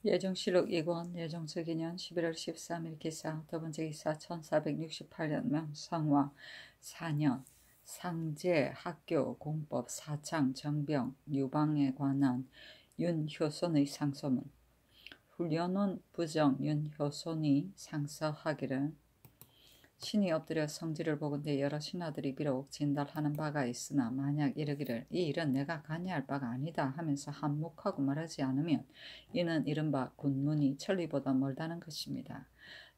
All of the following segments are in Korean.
예정실록 2권 예정처기년 11월 13일 기사 더번째 기사 1468년 명성화 4년 상제 학교 공법 사창 정병 유방에 관한 윤효손의 상소문. 훈련원 부정 윤효손이 상서하기를 신이 엎드려 성질을 보건대 여러 신하들이 비록 진달하는 바가 있으나 만약 이르기를 이 일은 내가 관여할 바가 아니다 하면서 한몫하고 말하지 않으면 이는 이른바 군문이 천리보다 멀다는 것입니다.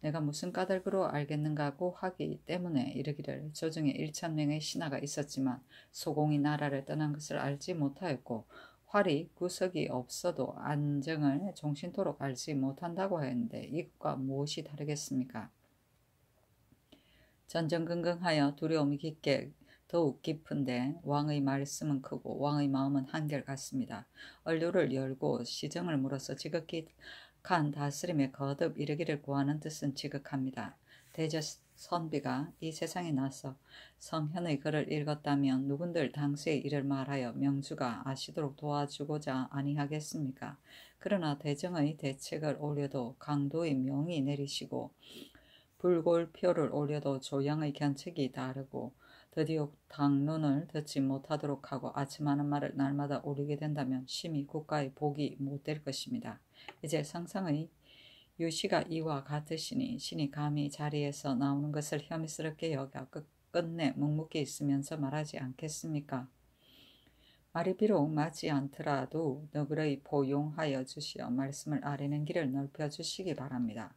내가 무슨 까닭으로 알겠는가고 하기 때문에 이르기를 조정에 1,000명의 신하가 있었지만 소공이 나라를 떠난 것을 알지 못하였고 활이 구석이 없어도 안정을 종신토록 알지 못한다고 하였는데 이것과 무엇이 다르겠습니까? 전전긍긍하여 두려움이 더욱 깊은데 왕의 말씀은 크고 왕의 마음은 한결같습니다. 언류를 열고 시정을 물어서 지극한 다스림에 거듭 이르기를 구하는 뜻은 지극합니다. 대저 선비가 이 세상에 나서 성현의 글을 읽었다면 누군들 당시의 일을 말하여 명주가 아시도록 도와주고자 아니하겠습니까? 그러나 대정의 대책을 올려도 강도의 명이 내리시고 불골표를 올려도 조양의 견책이 다르고 드디어 당론을 듣지 못하도록 하고 아침하는 말을 날마다 올리게 된다면 심히 국가의 복이 못될 것입니다. 이제 상상의 유시가 이와 같으시니 신이 감히 자리에서 나오는 것을 혐의스럽게 여겨 끝내 묵묵히 있으면서 말하지 않겠습니까? 말이 비록 맞지 않더라도 너그러이 포용하여 주시어 말씀을 아뢰는 길을 넓혀주시기 바랍니다.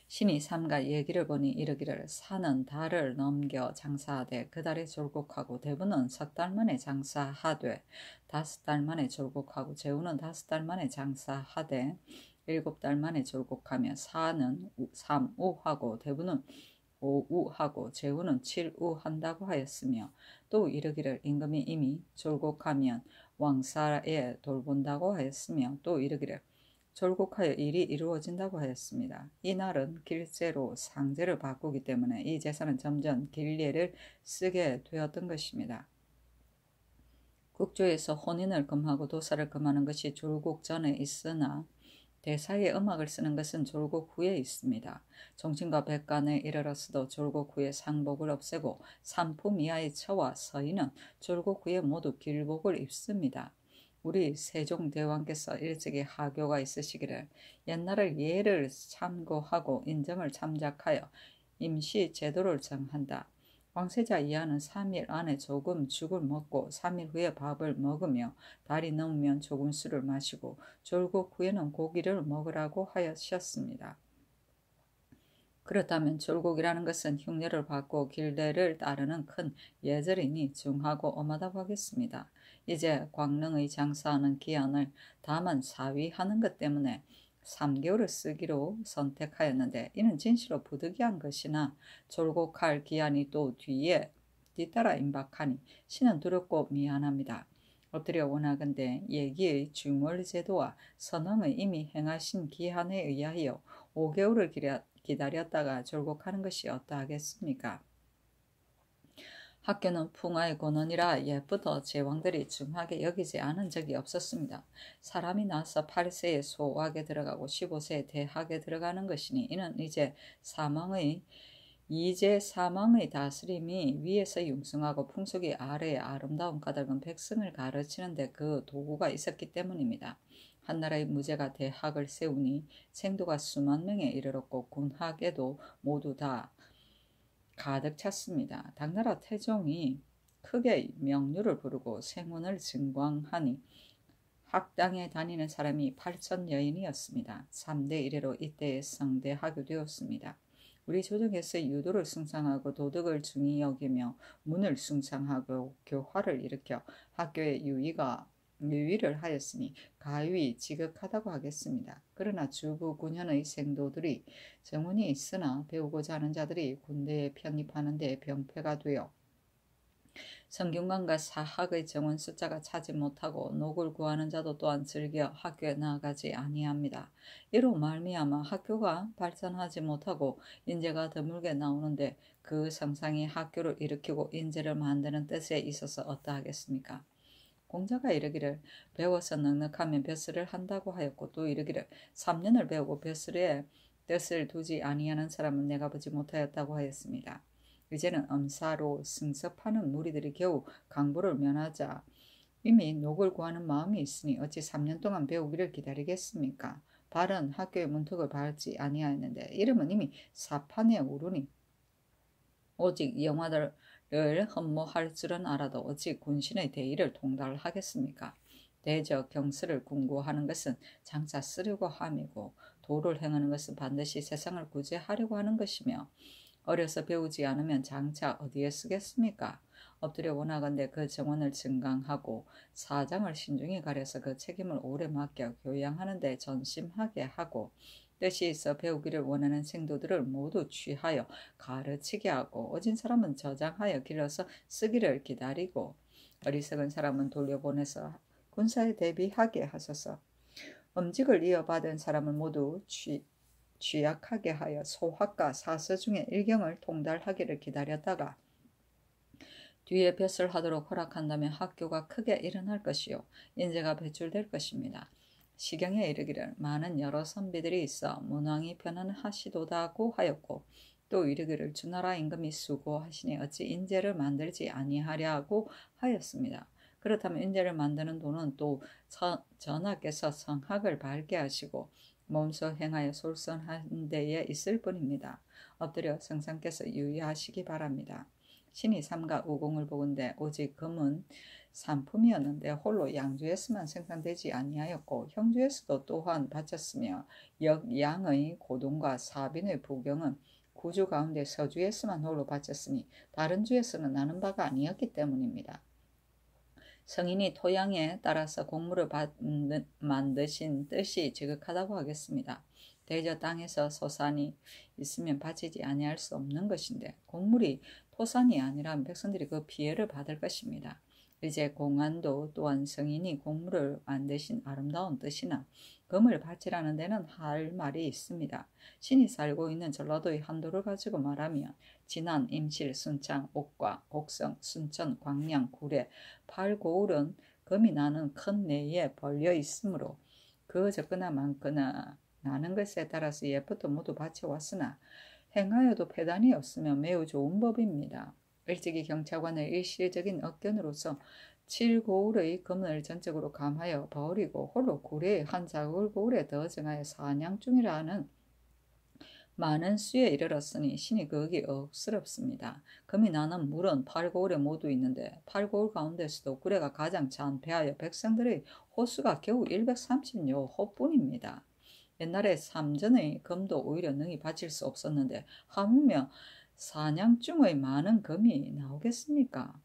신이 삼가 얘기를 보니 이르기를 산은 달을 넘겨 장사하되 그 달에 졸곡하고 대부는 석 달 만에 장사하되 5달 만에 졸곡하고 제우는 5달 만에 장사하되 7달 만에 졸곡하며 사는 3우하고 대부는 5우하고 제우는 7우 한다고 하였으며 또 이르기를 임금이 이미 졸곡하면 왕사에 돌본다고 하였으며 또 이르기를 졸곡하여 일이 이루어진다고 하였습니다. 이 날은 길제로 상제를 바꾸기 때문에 이 제사는 점점 길례를 쓰게 되었던 것입니다. 국조에서 혼인을 금하고 도사를 금하는 것이 졸곡 전에 있으나 대사에 음악을 쓰는 것은 졸곡 후에 있습니다. 종친과 백관에 이르렀어도 졸곡 후에 상복을 없애고 산품 이하의 처와 서인은 졸곡 후에 모두 길복을 입습니다. 우리 세종대왕께서 일찍이 하교가 있으시기를 옛날을 예를 참고하고 인정을 참작하여 임시 제도를 정한다. 왕세자 이하는 3일 안에 조금 죽을 먹고 3일 후에 밥을 먹으며 달이 넘으면 조금 술을 마시고 졸곡 후에는 고기를 먹으라고 하셨습니다. 그렇다면 졸곡이라는 것은 흉례를 받고 길례를 따르는 큰 예절이니 중하고 엄하다고 하겠습니다. 이제 광릉의 장사하는 기한을 다만 사위하는 것 때문에 3개월을 쓰기로 선택하였는데 이는 진실로 부득이한 것이나 졸곡할 기한이 또 뒤따라 임박하니 신은 두렵고 미안합니다. 엎드려 원하건대 예기의 중월제도와 선왕의 이미 행하신 기한에 의하여 5개월을 기다렸다가 졸곡하는 것이 어떠하겠습니까? 학교는 풍화의 권원이라 옛부터 제왕들이 중하게 여기지 않은 적이 없었습니다. 사람이 나서 8세에 소학에 들어가고 15세에 대학에 들어가는 것이니 이는 이제 사망의 다스림이 위에서 융숭하고 풍속이 아래의 아름다운 까닭은 백성을 가르치는데 그 도구가 있었기 때문입니다. 한나라의 무제가 대학을 세우니 생도가 수만 명에 이르렀고 군학에도 모두 다 가득 찼습니다. 당나라 태종이 크게 명류를 부르고 생원을 증광하니 학당에 다니는 사람이 8,000여인이었습니다. 3대 1회로 이때의 성대하게 되었습니다. 우리 조정에서 유도를 숭상하고 도덕을 중히 여기며 문을 숭상하고 교화를 일으켜 학교의 유의를 하였으니 가히 지극하다고 하겠습니다. 그러나 주부 9년의 생도들이 정원이 있으나 배우고자 하는 자들이 군대에 편입하는 데 병폐가 되어 성균관과 사학의 정원 숫자가 차지 못하고 녹을 구하는 자도 또한 즐겨 학교에 나아가지 아니합니다. 이로 말미암아 학교가 발전하지 못하고 인재가 드물게 나오는데 그 성상이 학교를 일으키고 인재를 만드는 뜻에 있어서 어떠하겠습니까? 공자가 이르기를 배워서 넉넉하면 벼슬을 한다고 하였고 또 이르기를 3년을 배우고 벼슬에 뜻을 두지 아니하는 사람은 내가 보지 못하였다고 하였습니다. 이제는 엄사로 승섭하는 무리들이 겨우 강부를 면하자 이미 녹을 구하는 마음이 있으니 어찌 3년 동안 배우기를 기다리겠습니까? 발은 학교의 문턱을 밟지 아니하였는데 이름은 이미 사판에 오르니 오직 영화들을 흠모할 줄은 알아도 어찌 군신의 대의를 통달하겠습니까? 대저 경스를 궁구하는 것은 장차 쓰려고 함이고 도를 행하는 것은 반드시 세상을 구제하려고 하는 것이며 어려서 배우지 않으면 장차 어디에 쓰겠습니까? 엎드려 원하건대 그 정원을 증강하고 사장을 신중히 가려서 그 책임을 오래 맡겨 교양하는 데 전심하게 하고 뜻이 있어 배우기를 원하는 생도들을 모두 취하여 가르치게 하고 오진 사람은 저장하여 길러서 쓰기를 기다리고 어리석은 사람은 돌려보내서 군사에 대비하게 하소서. 음직을 이어받은 사람을 모두 취약하게 하여 소학과 사서 중에 일경을 통달하기를 기다렸다가 뒤에 벼슬 하도록 허락한다면 학교가 크게 일어날 것이요 인재가 배출될 것입니다. 시경에 이르기를 많은 여러 선비들이 있어 문왕이 편안하시도다고 하였고 또 이르기를 주나라 임금이 수고하시니 어찌 인재를 만들지 아니하랴고 하였습니다. 그렇다면 인재를 만드는 도는 또 전하께서 성학을 밝게 하시고 몸소 행하여 솔선한 데에 있을 뿐입니다. 엎드려 성상께서 유의하시기 바랍니다. 신이 삼가 우공을 보건대 오직 금은 산품이었는데 홀로 양주에서만 생산되지 아니하였고 형주에서도 또한 바쳤으며 역양의 고동과 사빈의 부경은 구주 가운데 서주에서만 홀로 바쳤으니 다른 주에서는 나는 바가 아니었기 때문입니다. 성인이 토양에 따라서 곡물을 만드신 뜻이 지극하다고 하겠습니다. 대저 땅에서 소산이 있으면 바치지 아니할 수 없는 것인데 곡물이 토산이 아니라면 백성들이 그 피해를 받을 것입니다. 이제 공안도 또한 성인이 곡물을 만드신 아름다운 뜻이나 금을 바치라는 데는 할 말이 있습니다. 신이 살고 있는 전라도의 한도를 가지고 말하면 진안, 임실, 순창, 옥과, 곡성, 순천, 광양, 구례, 팔고을은 금이 나는 큰 내에 벌려 있으므로 그 적거나 많거나 나는 것에 따라서 예부터 모두 바쳐왔으나 행하여도 폐단이 없으면 매우 좋은 법입니다. 일찍이 경찰관의 일시적인 억견으로서 7고을의 금을 전적으로 감하여 버리고 홀로 구례의 한 자굴고을에 더 정하여 사냥 중이라는 많은 수에 이르렀으니 신이 거기 억스럽습니다. 금이 나는 물은 8고을에 모두 있는데 8고을 가운데서도 구례가 가장 잔폐하여 백성들의 호수가 겨우 130여 호뿐입니다. 옛날에 삼전의 금도 오히려 능히 바칠 수 없었는데 하물며 사냥중의 많은 금이 나오겠습니까?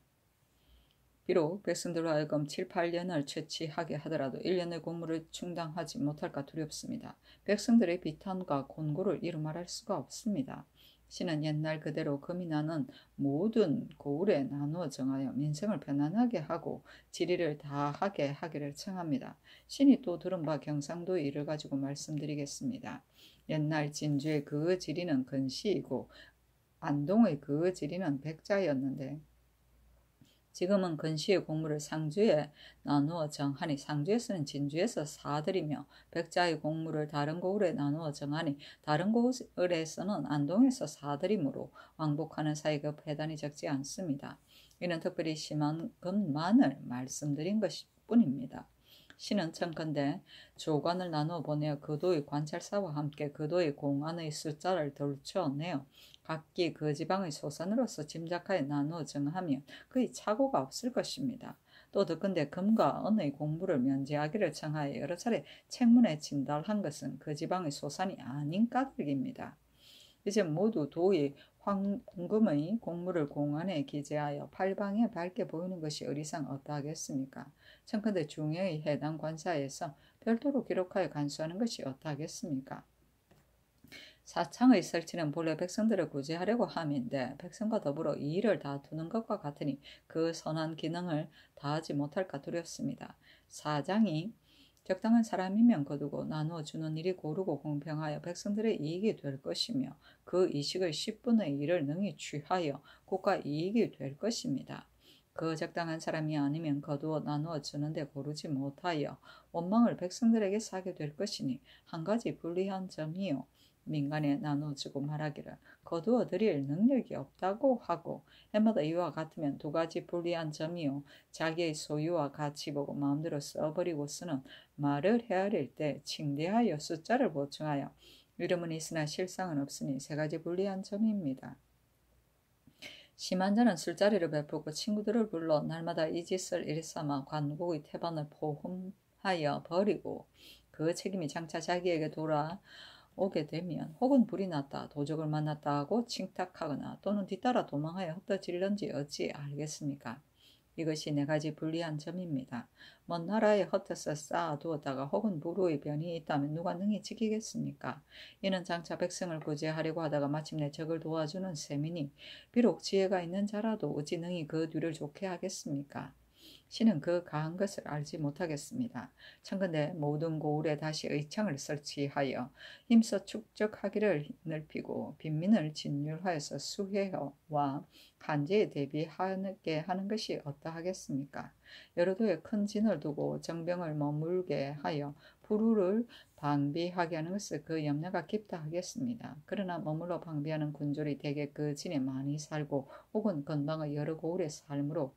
비록 백성들로 하여금 7, 8년을 채취하게 하더라도 1년의 곡물을 충당하지 못할까 두렵습니다. 백성들의 비탄과 곤고를 이루 말할 수가 없습니다. 신은 옛날 그대로 금이 나는 모든 고을에 나누어 정하여 민생을 편안하게 하고 지리를 다하게 하기를 청합니다. 신이 또 들은 바 경상도의 일을 가지고 말씀드리겠습니다. 옛날 진주의 그 지리는 근시이고 안동의 그 지리는 백자였는데 지금은 근시의 곡물을 상주에 나누어 정하니 상주에서는 진주에서 사들이며 백자의 곡물을 다른 고을에 나누어 정하니 다른 고을에서는 안동에서 사들이므로 왕복하는 사이가 배단이 적지 않습니다. 이는 특별히 심한 것만을 말씀드린 것뿐입니다. 신은 청컨대 조관을 나누어 보내어 그 도의 관찰사와 함께 그 도의 공안의 숫자를 덜쳐내어 각기 그 지방의 소산으로서 짐작하여 나누어 정하면 거의 착오가 없을 것입니다. 또 더군데 금과 은의 공부를 면제하기를 청하여 여러 차례 책문에 진달한 것은 그 지방의 소산이 아닌 까닭입니다. 이제 모두 도의 황금의 공물을 공안에 기재하여 팔방에 밝게 보이는 것이 의리상 어떠하겠습니까? 청컨대 중요의 해당 관사에서 별도로 기록하여 간수하는 것이 어떠하겠습니까? 사창의 설치는 본래 백성들을 구제하려고 함인데 백성과 더불어 이 일을 다투는 것과 같으니 그 선한 기능을 다하지 못할까 두렵습니다. 사장이 적당한 사람이면 거두고 나누어 주는 일이 고르고 공평하여 백성들의 이익이 될 것이며 그 이식의 10분의 1을 능히 취하여 국가 이익이 될 것입니다. 그 적당한 사람이 아니면 거두어 나누어 주는데 고르지 못하여 원망을 백성들에게 사게 될 것이니 한 가지 불리한 점이요 민간에 나눠주고 말하기를 거두어 드릴 능력이 없다고 하고 해마다 이와 같으면 두 가지 불리한 점이요 자기의 소유와 가치 보고 마음대로 써버리고 쓰는 말을 헤아릴 때 칭대하여 숫자를 보충하여 이름은 있으나 실상은 없으니 세 가지 불리한 점입니다. 심한 자는 술자리를 베풀고 친구들을 불러 날마다 이 짓을 일삼아 관국의 태반을 포함하여 버리고 그 책임이 장차 자기에게 돌아오게 되면 혹은 불이 났다 도적을 만났다 하고 칭탁하거나 또는 뒤따라 도망하여 흩어질런지 어찌 알겠습니까? 이것이 네 가지 불리한 점입니다. 먼 나라에 흩어서 쌓아두었다가 혹은 불우의 변이 있다면 누가 능히 지키겠습니까? 이는 장차 백성을 구제하려고 하다가 마침내 적을 도와주는 셈이니 비록 지혜가 있는 자라도 어찌 능히 그 뒤를 좋게 하겠습니까? 신은 그 가한 것을 알지 못하겠습니다. 청근대 모든 고을에 다시 의창을 설치하여 힘써 축적하기를 넓히고 빈민을 진율하여서 수해와 한재에 대비하게 하는 것이 어떠하겠습니까? 여러 도에 큰 진을 두고 정병을 머물게 하여 불우를 방비하게 하는 것을 그 염려가 깊다 하겠습니다. 그러나 머물러 방비하는 군졸이 대개 그 진에 많이 살고 혹은 근방의 여러 고을에 살므로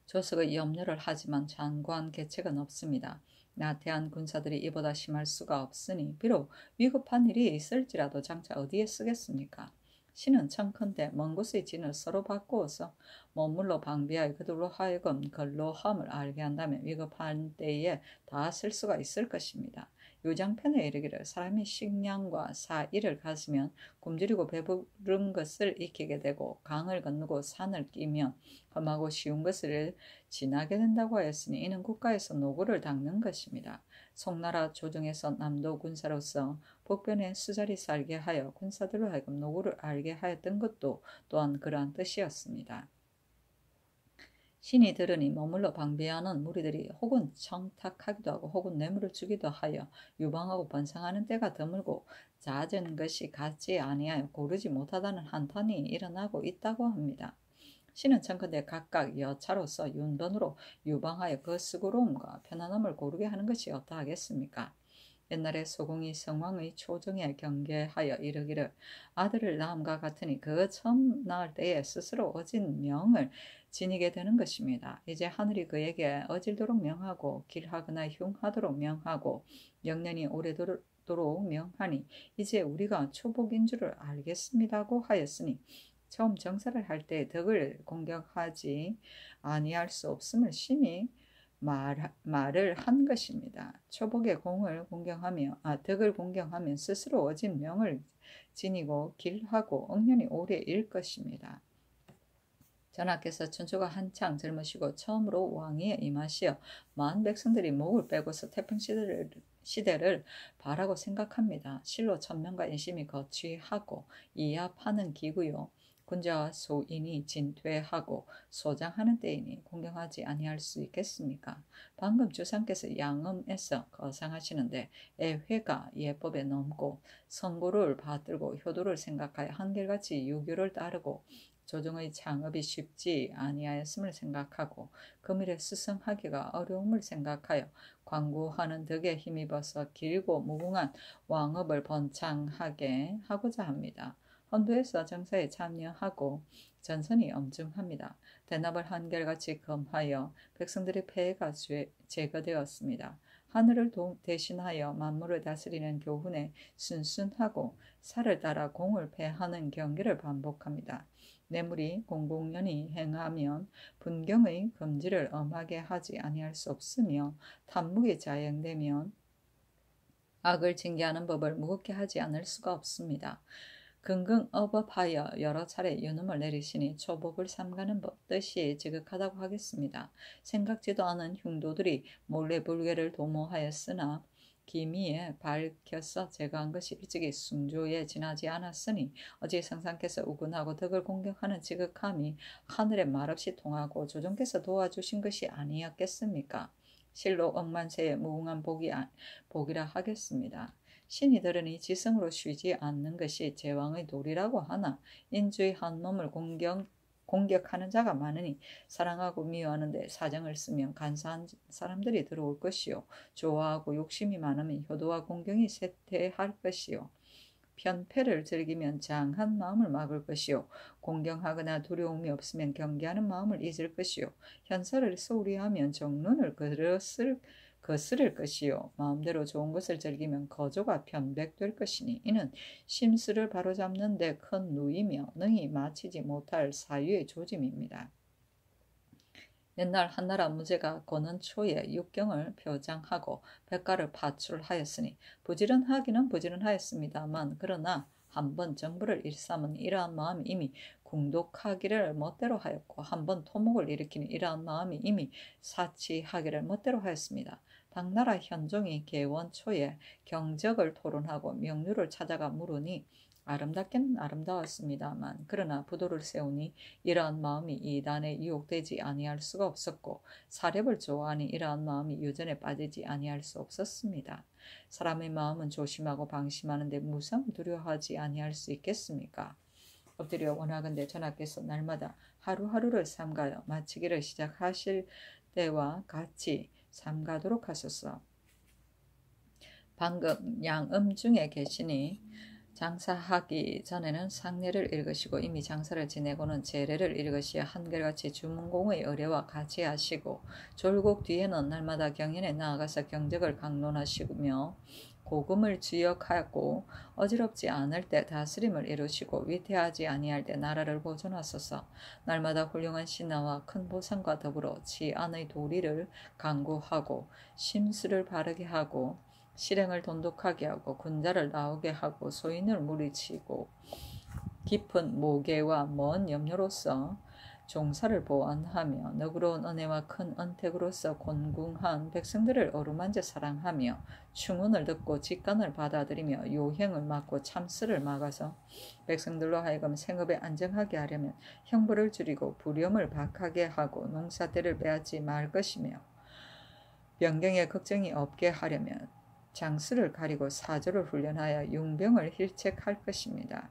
조석의 염려를 하지만 장관 계책은 없습니다. 나태한 군사들이 이보다 심할 수가 없으니 비록 위급한 일이 있을지라도 장차 어디에 쓰겠습니까? 신은 청컨대 먼 곳의 진을 서로 바꾸어서 머물러 방비하여 그들로 하여금 근로함을 알게 한다면 위급한 때에 다 쓸 수가 있을 것입니다. 요장편에 이르기를 사람이 식량과 사일을 가지면 굶주리고 배부른 것을 익히게 되고 강을 건너고 산을 끼면 험하고 쉬운 것을 지나게 된다고 하였으니 이는 국가에서 노고를 닦는 것입니다. 송나라 조정에서 남도 군사로서 북변에 수자리 살게 하여 군사들로 하여금 노고를 알게 하였던 것도 또한 그러한 뜻이었습니다. 신이 들으니 머물러 방비하는 무리들이 혹은 청탁하기도 하고 혹은 뇌물을 주기도 하여 유방하고 번성하는 때가 드물고 잦은 것이 같지 아니하여 고르지 못하다는 한탄이 일어나고 있다고 합니다. 신은 청컨대 각각 여차로서 윤번으로 유방하여 그 수고로움과 편안함을 고르게 하는 것이 어떠하겠습니까? 옛날에 소공이 성왕의 초정에 경계하여 이르기를 아들을 낳음과 같으니 그 처음 낳을 때에 스스로 어진 명을 지니게 되는 것입니다. 이제 하늘이 그에게 어질도록 명하고 길하거나 흉하도록 명하고 영년이 오래도록 명하니 이제 우리가 초복인 줄을 알겠습니다고 하였으니 처음 정사를 할 때 덕을 공격하지 아니할 수 없음을 신이 말을 한 것입니다. 초복의 덕을 공경하면 스스로 어진 명을 지니고 길하고 억년이 오래 일 것입니다. 전하께서 춘추가 한창 젊으시고 처음으로 왕위에 임하시어 많은 백성들이 목을 빼고서 태평 시대를 바라고 생각합니다. 실로 천명과 인심이 거취하고 이합하는 기구요. 군자와 소인이 진퇴하고 소장하는 때이니 공경하지 아니할 수 있겠습니까? 방금 주상께서 양음에서 거상하시는데 애회가 예법에 넘고 선고를 받들고 효도를 생각하여 한결같이 유교를 따르고 조정의 창업이 쉽지 아니하였음을 생각하고 금일에 스승하기가 어려움을 생각하여 광구하는 덕에 힘입어서 길고 무궁한 왕업을 번창하게 하고자 합니다. 헌도에서 정사에 참여하고 전선이 엄중합니다. 대납을 한결같이 검하여 백성들의 폐해가 제거되었습니다. 하늘을 대신하여 만물을 다스리는 교훈에 순순하고 살을 따라 공을 패하는 경계를 반복합니다. 뇌물이 공공연히 행하면 분경의 금지를 엄하게 하지 아니할 수 없으며 탐묵이 자행되면 악을 징계하는 법을 무겁게 하지 않을 수가 없습니다. 긍긍어법하여 여러 차례 유념을 내리시니 초복을 삼가는 뜻이 지극하다고 하겠습니다. 생각지도 않은 흉도들이 몰래 불계를 도모하였으나 기미에 밝혀서 제거한 것이 일찍이 숭조에 지나지 않았으니 어제 성상께서 우군하고 덕을 공격하는 지극함이 하늘에 말없이 통하고 조정께서 도와주신 것이 아니었겠습니까? 실로 억만세의 무궁한 복이라 하겠습니다. 신이 들으니 지성으로 쉬지 않는 것이 제왕의 도리라고 하나 인주의 한 몸을 공격하는 자가 많으니 사랑하고 미워하는데 사정을 쓰면 간사한 사람들이 들어올 것이요 좋아하고 욕심이 많으면 효도와 공경이 쇠퇴할 것이요 편패를 즐기면 장한 마음을 막을 것이요 공경하거나 두려움이 없으면 경계하는 마음을 잊을 것이요 현설을 소홀히 하면 정론을 거스를 것이요 마음대로 좋은 것을 즐기면 거조가 편백될 것이니 이는 심수를 바로잡는 데 큰 누이며 능히 마치지 못할 사유의 조짐입니다. 옛날 한나라 무제가 고는 초에 육경을 표장하고 백가를 파출하였으니 부지런하기는 부지런하였습니다만 그러나 한번 정부를 일삼은 이러한 마음이 이미 궁독하기를 멋대로 하였고 한번 토목을 일으키는 이러한 마음이 이미 사치하기를 멋대로 하였습니다. 당나라 현종이 개원 초에 경적을 토론하고 명료를 찾아가 물으니 아름답긴 아름다웠습니다만 그러나 부도를 세우니 이러한 마음이 이단에 유혹되지 아니할 수가 없었고 사렵을 좋아하니 이러한 마음이 유전에 빠지지 아니할 수 없었습니다. 사람의 마음은 조심하고 방심하는데 무상 두려워하지 아니할 수 있겠습니까? 엎드려 원하건대 전하께서 날마다 하루하루를 삼가여 마치기를 시작하실 때와 같이 삼가도록 하소서. 방금 양음 중에 계시니 장사하기 전에는 상례를 읽으시고 이미 장사를 지내고는 제례를 읽으시어 한결같이 주문공의 의례와 같이 하시고 졸곡 뒤에는 날마다 경연에 나아가서 경적을 강론하시며 고금을 주역하고 어지럽지 않을 때 다스림을 이루시고 위태하지 아니할 때 나라를 보존하소서. 날마다 훌륭한 신하와 큰 보상과 더불어 치안의 도리를 강구하고 심수를 바르게 하고 실행을 돈독하게 하고 군자를 나오게 하고 소인을 무리치고 깊은 모계와 먼 염려로서 종사를 보완하며 너그러운 은혜와 큰 은택으로서 곤궁한 백성들을 어루만져 사랑하며 충언을 듣고 직관을 받아들이며 요행을 막고 참스를 막아서 백성들로 하여금 생업에 안정하게 하려면 형벌을 줄이고 불염을 박하게 하고 농사대를 빼앗지 말 것이며 병경에 걱정이 없게 하려면 장수를 가리고 사조를 훈련하여 용병을 힐책할 것입니다.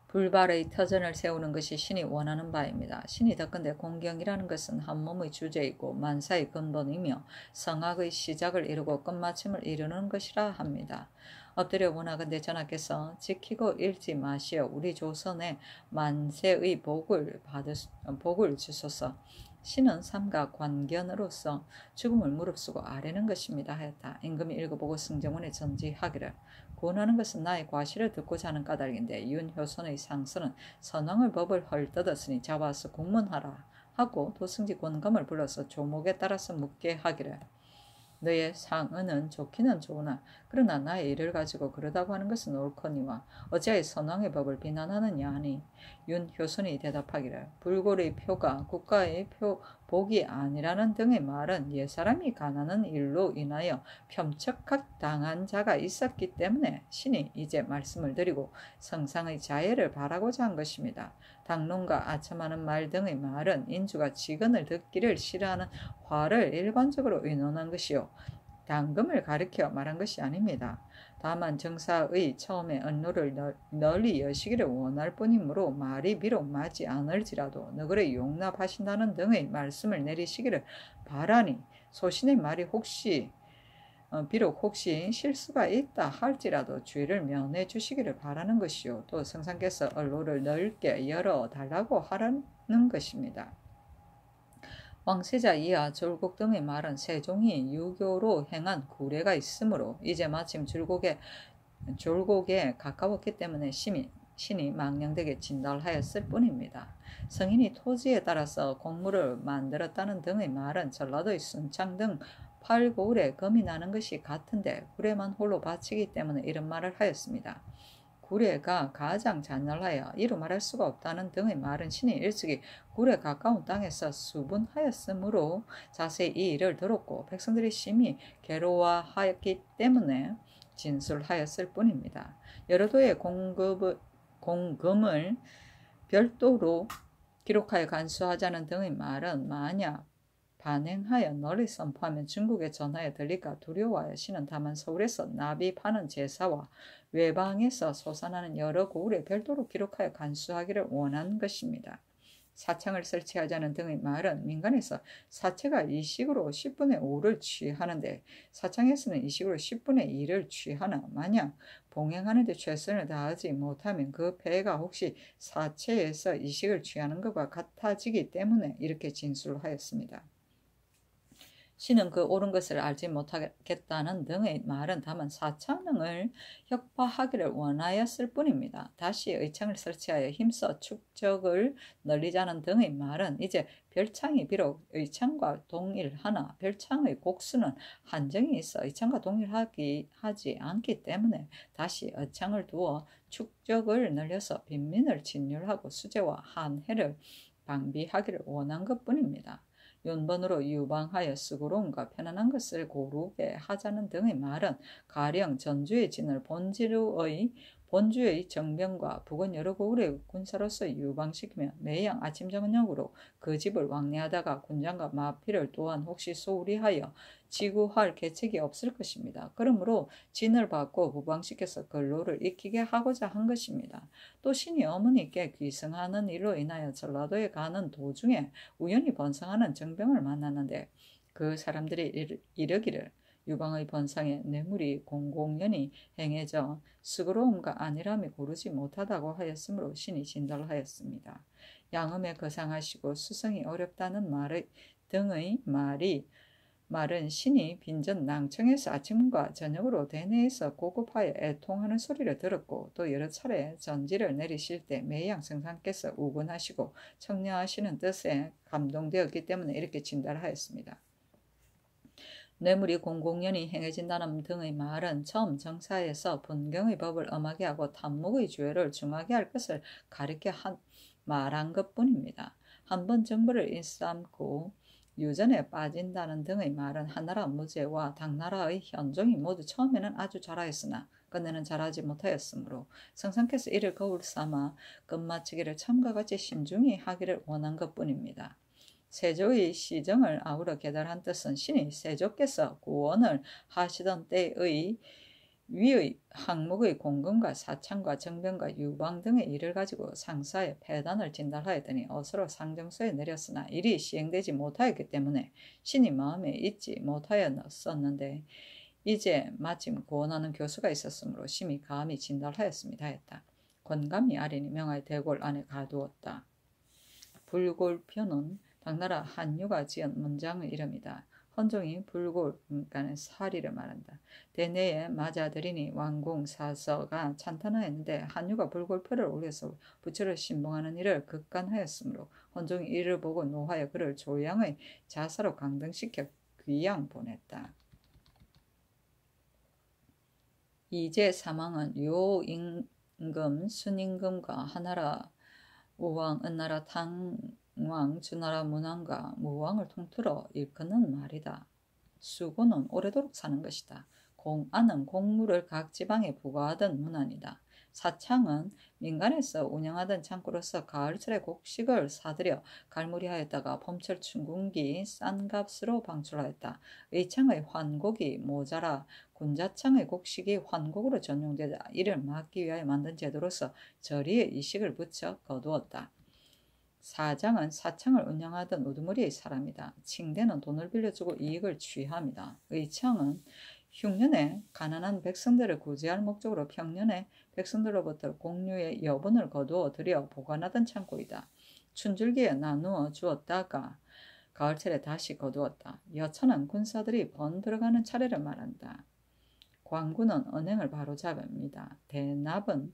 불발의 터전을 세우는 것이 신이 원하는 바입니다. 신이 덕건대 공경이라는 것은 한 몸의 주제이고 만사의 근본이며 성악의 시작을 이루고 끝마침을 이루는 것이라 합니다. 엎드려 원하건대 전하께서 지키고 잃지 마시어 우리 조선의 만세의 복을 주소서. 신은 삼가 관견으로서 죽음을 무릅쓰고 아뢰는 것입니다 하였다. 임금이 읽어보고 승정원에 전지하기를 구원하는 것은 나의 과시를 듣고자 하는 까닭인데 윤효선의 상서는 선왕의 법을 헐뜯었으니 잡아서 국문하라 하고 도승지 권감을 불러서 조목에 따라서 묻게 하기를 너의 상은은 좋기는 좋으나 그러나 나의 일을 가지고 그러다고 하는 것은 옳거니와 어찌하여 선왕의 법을 비난하느냐 하니 윤효선이 대답하기를 불고의 표가 국가의 복이 아니라는 등의 말은 옛사람이 가난한 일로 인하여 편척당한 자가 있었기 때문에 신이 이제 말씀을 드리고 성상의 자애를 바라고자 한 것입니다. 당론과 아첨하는 말 등의 말은 인주가 직언을 듣기를 싫어하는 화를 일반적으로 의논한 것이요 당금을 가리켜 말한 것이 아닙니다. 다만 정사의 처음에 언로를 널리 여시기를 원할 뿐이므로 말이 비록 맞지 않을지라도 너그레 용납하신다는 등의 말씀을 내리시기를 바라니 소신의 말이 비록 혹시 실수가 있다 할지라도 죄를 면해 주시기를 바라는 것이요 또 성상께서 언로를 넓게 열어달라고 하라는 것입니다. 왕세자 이하 졸곡 등의 말은 세종이 유교로 행한 구례가 있으므로 이제 마침 졸곡에 가까웠기 때문에 신이 망령되게 진달하였을 뿐입니다. 성인이 토지에 따라서 공물을 만들었다는 등의 말은 전라도의 순창 등 팔고을에 검이 나는 것이 같은데 구례만 홀로 바치기 때문에 이런 말을 하였습니다. 구례가 가장 잔날하여 이루 말할 수가 없다는 등의 말은 신이 일찍이 구례 가까운 땅에서 수분하였으므로 자세히 이 일을 들었고 백성들이 심히 괴로워하였기 때문에 진술하였을 뿐입니다. 여러 도의 공금을 별도로 기록하여 간수하자는 등의 말은 만약 반행하여 널리 선포하면 중국에 전하여 들릴까 두려워하여 신은 다만 서울에서 나비 파는 제사와 외방에서 솟아나는 여러 고을에 별도로 기록하여 간수하기를 원한 것입니다. 사창을 설치하자는 등의 말은 민간에서 사체가 이식으로 10분의 5를 취하는데 사창에서는 이식으로 10분의 2를 취하나 만약 봉행하는 데 최선을 다하지 못하면 그 폐가 혹시 사체에서 이식을 취하는 것과 같아지기 때문에 이렇게 진술하였습니다. 신은 그 옳은 것을 알지 못하겠다는 등의 말은 다만 사창을 혁파하기를 원하였을 뿐입니다. 다시 의창을 설치하여 힘써 축적을 늘리자는 등의 말은 이제 별창이 비록 의창과 동일하나 별창의 곡수는 한정이 있어 의창과 동일하지 않기 때문에 다시 의창을 두어 축적을 늘려서 빈민을 진율하고 수재와 한해를 방비하기를 원한 것뿐입니다. 윤번으로 유방하여 수고로움과 편안한 것을 고르게 하자는 등의 말은 가령 전주의 진을 본주의 정병과 북은 여러 고을의 군사로서 유방시키며 매양 아침 저녁으로 그 집을 왕래하다가 군장과 마피를 또한 혹시 소홀히 하여 지구할 계책이 없을 것입니다. 그러므로 진을 받고 부방시켜서 근로를 익히게 하고자 한 것입니다. 또 신이 어머니께 귀승하는 일로 인하여 전라도에 가는 도중에 우연히 번성하는 정병을 만났는데 그 사람들이 이르기를 유방의 번상에 뇌물이 공공연히 행해져 수고로움과 안일함이 고르지 못하다고 하였으므로 신이 진달하였습니다. 양음에 거상하시고 수성이 어렵다는 등의 말은 신이 빈전 낭청에서 아침과 저녁으로 대내에서 고급하여 애통하는 소리를 들었고 또 여러 차례 전지를 내리실 때 매양 성상께서 우곤하시고 청량하시는 뜻에 감동되었기 때문에 이렇게 진달하였습니다. 뇌물이 공공연히 행해진다는 등의 말은 처음 정사에서 분경의 법을 엄하게 하고 탐목의 죄를 중하게 할 것을 가리켜 말한 것뿐입니다. 한번 정부를 일삼고 유전에 빠진다는 등의 말은 한나라 무제와 당나라의 현종이 모두 처음에는 아주 잘하였으나 끝내는 잘하지 못하였으므로 성상께서 이를 거울 삼아 끝마치기를 참과 같이 신중히 하기를 원한 것뿐입니다. 세조의 시정을 아우러 계달한 뜻은 신이 세조께서 구원을 하시던 때의 위의 항목의 공금과 사창과 정병과 유방 등의 일을 가지고 상사의 폐단을 진달하였더니 어서로 상정소에 내렸으나 일이 시행되지 못하였기 때문에 신이 마음에 잊지 못하였었는데 이제 마침 구원하는 교수가 있었으므로 심히 감히 진달하였습니다 했다. 권감이 아린이 명하여 대궐 안에 가두었다. 불골표는 당나라 한유가 지은 문장의 이름이다. 헌종이 불골, 그러니까 사리를 말한다. 대내에 맞아들이니 왕궁 사서가 찬탄하였는데 한유가 불골표를 올려서 부처를 신봉하는 일을 극간하였으므로 헌종이 이를 보고 노하여 그를 조양의 자사로 강등시켜 귀양 보냈다. 이제 사망은 요임금, 순임금과 하나라 우왕, 은나라 당왕, 주나라 문왕과 무왕을 통틀어 일컫는 말이다. 수고는 오래도록 사는 것이다. 공안은 공물을 각 지방에 부과하던 문안이다. 사창은 민간에서 운영하던 창고로서 가을철에 곡식을 사들여 갈무리하였다가 봄철 춘궁기 싼 값으로 방출하였다. 의창의 환곡이 모자라 군자창의 곡식이 환곡으로 전용되다 이를 막기 위하여 만든 제도로서 저리에 이식을 붙여 거두었다. 사장은 사창을 운영하던 우두머리의 사람이다. 칭대는 돈을 빌려주고 이익을 취합니다. 의창은 흉년에 가난한 백성들을 구제할 목적으로 평년에 백성들로부터 공류의 여분을 거두어 들여 보관하던 창고이다. 춘줄기에 나누어 주었다가 가을철에 다시 거두었다. 여차는 군사들이 번 들어가는 차례를 말한다. 광군은 언행을 바로잡습니다. 대납은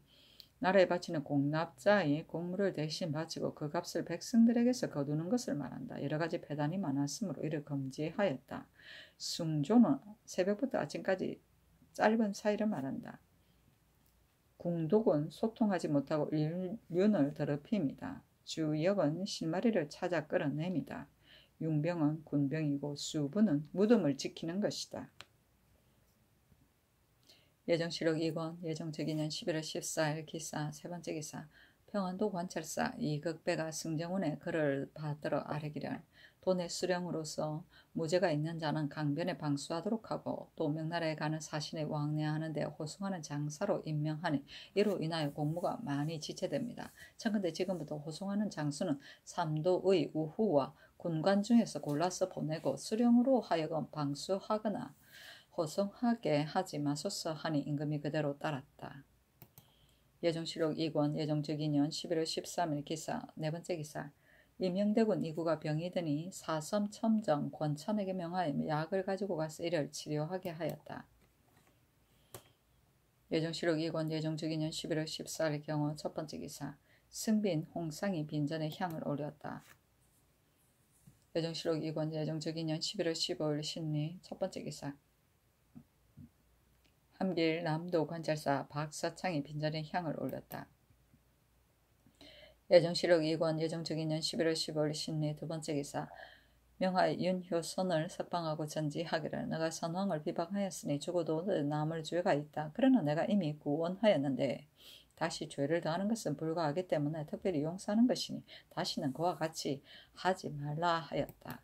나라에 바치는 공납자의 공물을 대신 바치고 그 값을 백성들에게서 거두는 것을 말한다. 여러 가지 배단이 많았으므로 이를 금지하였다. 숭조는 새벽부터 아침까지 짧은 사이를 말한다. 궁독은 소통하지 못하고 윤을 더럽힙니다. 주역은 실마리를 찾아 끌어냅니다. 융병은 군병이고 수부는 무덤을 지키는 것이다. 예정실록 2권 예정제기년 11월 14일 기사 세번째 기사 평안도 관찰사 이극배가 승정원에 글을 받들어 아뢰기를 돈의 수령으로서 무죄가 있는 자는 강변에 방수하도록 하고 또 명나라에 가는 사신에 왕래하는 데 호송하는 장사로 임명하니 이로 인하여 공무가 많이 지체됩니다. 청컨대 지금부터 호송하는 장수는 삼도의 우후와 군관 중에서 골라서 보내고 수령으로 하여금 방수하거나 호송하게 하지 마소서 하니 임금이 그대로 따랐다. 예정실록 2권 예정적이년 11월 13일 기사 네 번째 기사 임명대군 이구가 병이 드니 사섬 첨정 권찬에게 명하여 약을 가지고 가서 이를 치료하게 하였다. 예정실록 2권 예정적이년 11월 14일 경우 첫 번째 기사 승빈 홍상이 빈전에 향을 올렸다. 예정실록 2권 예정적이년 11월 15일 신리 첫 번째 기사 함길 남도 관찰사 박서창이 빈전에 향을 올렸다. 예정실록 2권 예정적이년 11월 15일 신리 두 번째 기사 명하여 윤효선을 석방하고 전지하기를 내가 선왕을 비방하였으니 죽어도 남을 죄가 있다. 그러나 내가 이미 구원하였는데 다시 죄를 더하는 것은 불가하기 때문에 특별히 용서하는 것이니 다시는 그와 같이 하지 말라 하였다.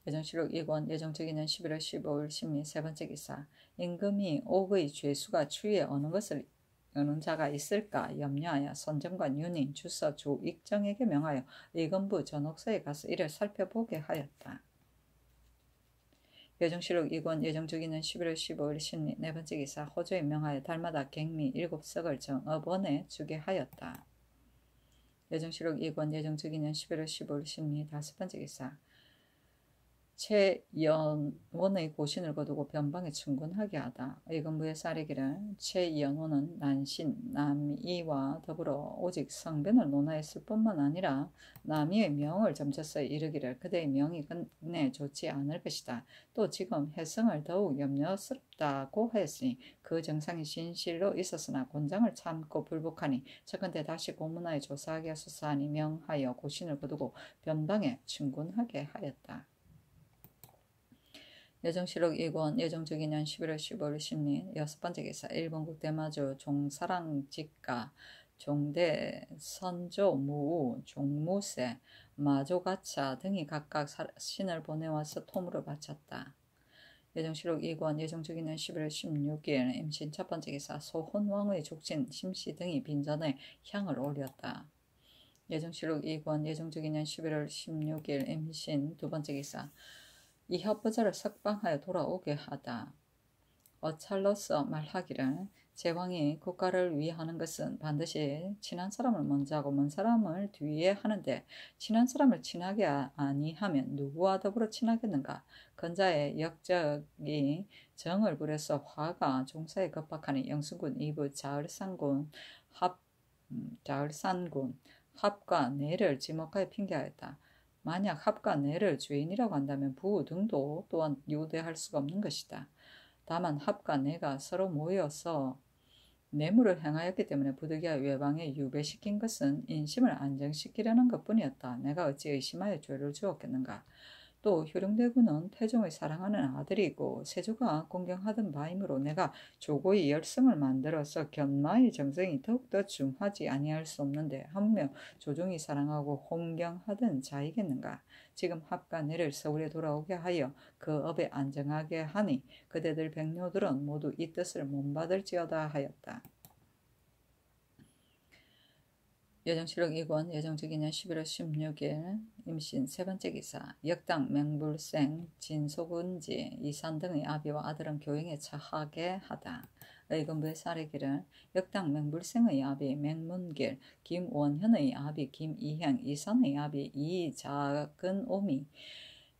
예정실록 2권 예정적이년 11월 15일 신리 세 번째 기사 임금이 옥의 죄수가 추위에 어느 자가 있을까 염려하여 선정관 윤인 주서 조익정에게 명하여 의금부 전옥서에 가서 이를 살펴보게 하였다. 예정실록 2권 예정적이년 11월 15일 신리 네 번째 기사 호조에 명하여 달마다 갱미 7석을 정업원에 주게 하였다. 예정실록 2권 예정적이년 11월 15일 신리 다섯 번째 기사 최연원의 고신을 거두고 변방에 충군하게 하다. 의금부의 사례기를 최연원은 난신, 남이와 더불어 오직 성변을 논하였을 뿐만 아니라 남이의 명을 점쳐서 이르기를 그대의 명이 끝내 좋지 않을 것이다. 또 지금 해성을 더욱 염려스럽다고 하였으니 그 정상이 진실로 있었으나 곤장을 참고 불복하니 청컨대 다시 고문하여 조사하게 하소서 하니 명하여 고신을 거두고 변방에 충군하게 하였다. 예정실록 2권 예정적이년 11월 15일 신리 여섯 번째 기사 일본국 대마주 종사랑직가 종대 선조 무우 종무세 마조가차 등이 각각 신을 보내와서 토물을 바쳤다. 예정실록 2권 예정적이년 11월 16일 임신 첫 번째 기사 소혼왕의 족친 심씨 등이 빈전에 향을 올렸다. 예정실록 2권 예정적이년 11월 16일 임신 두 번째 기사 이 협부자를 석방하여 돌아오게 하다. 어찰로서 말하기를 제왕이 국가를 위하는 것은 반드시 친한 사람을 먼저 하고 먼 사람을 뒤에 하는데 친한 사람을 친하게 아니하면 누구와 더불어 친하겠는가. 건자의 역적이 정을 부려서 화가 종사에 급박하니 영순군 2부 자을산군 합과 내를 지목하여 핑계하였다. 만약 합과 내를 죄인이라고 한다면 부 등도 또한 유대할 수가 없는 것이다. 다만 합과 내가 서로 모여서 뇌물을 행하였기 때문에 부득이하여 외방에 유배시킨 것은 인심을 안정시키려는 것뿐이었다. 내가 어찌 의심하여 죄를 주었겠는가. 또 효령대군은 태종의 사랑하는 아들이고 세조가 공경하던 바이므로 내가 조고의 열성을 만들어서 견마의 정성이 더욱더 중하지 아니할 수 없는데 하물며 조종이 사랑하고 공경하던 자이겠는가. 지금 합과 내를 서울에 돌아오게 하여 그 업에 안정하게 하니 그대들 백료들은 모두 이 뜻을 못받을지어다 하였다. 예정실록 2권 예정적이년 11월 16일 임신 세 번째 기사 역당 맹불생 진소군지 이산 등의 아비와 아들은 교행에 처하게 하다. 의금부의 사례기를 역당 맹불생의 아비 맹문길 김원현의 아비 김이행 이산의 아비 이작은오미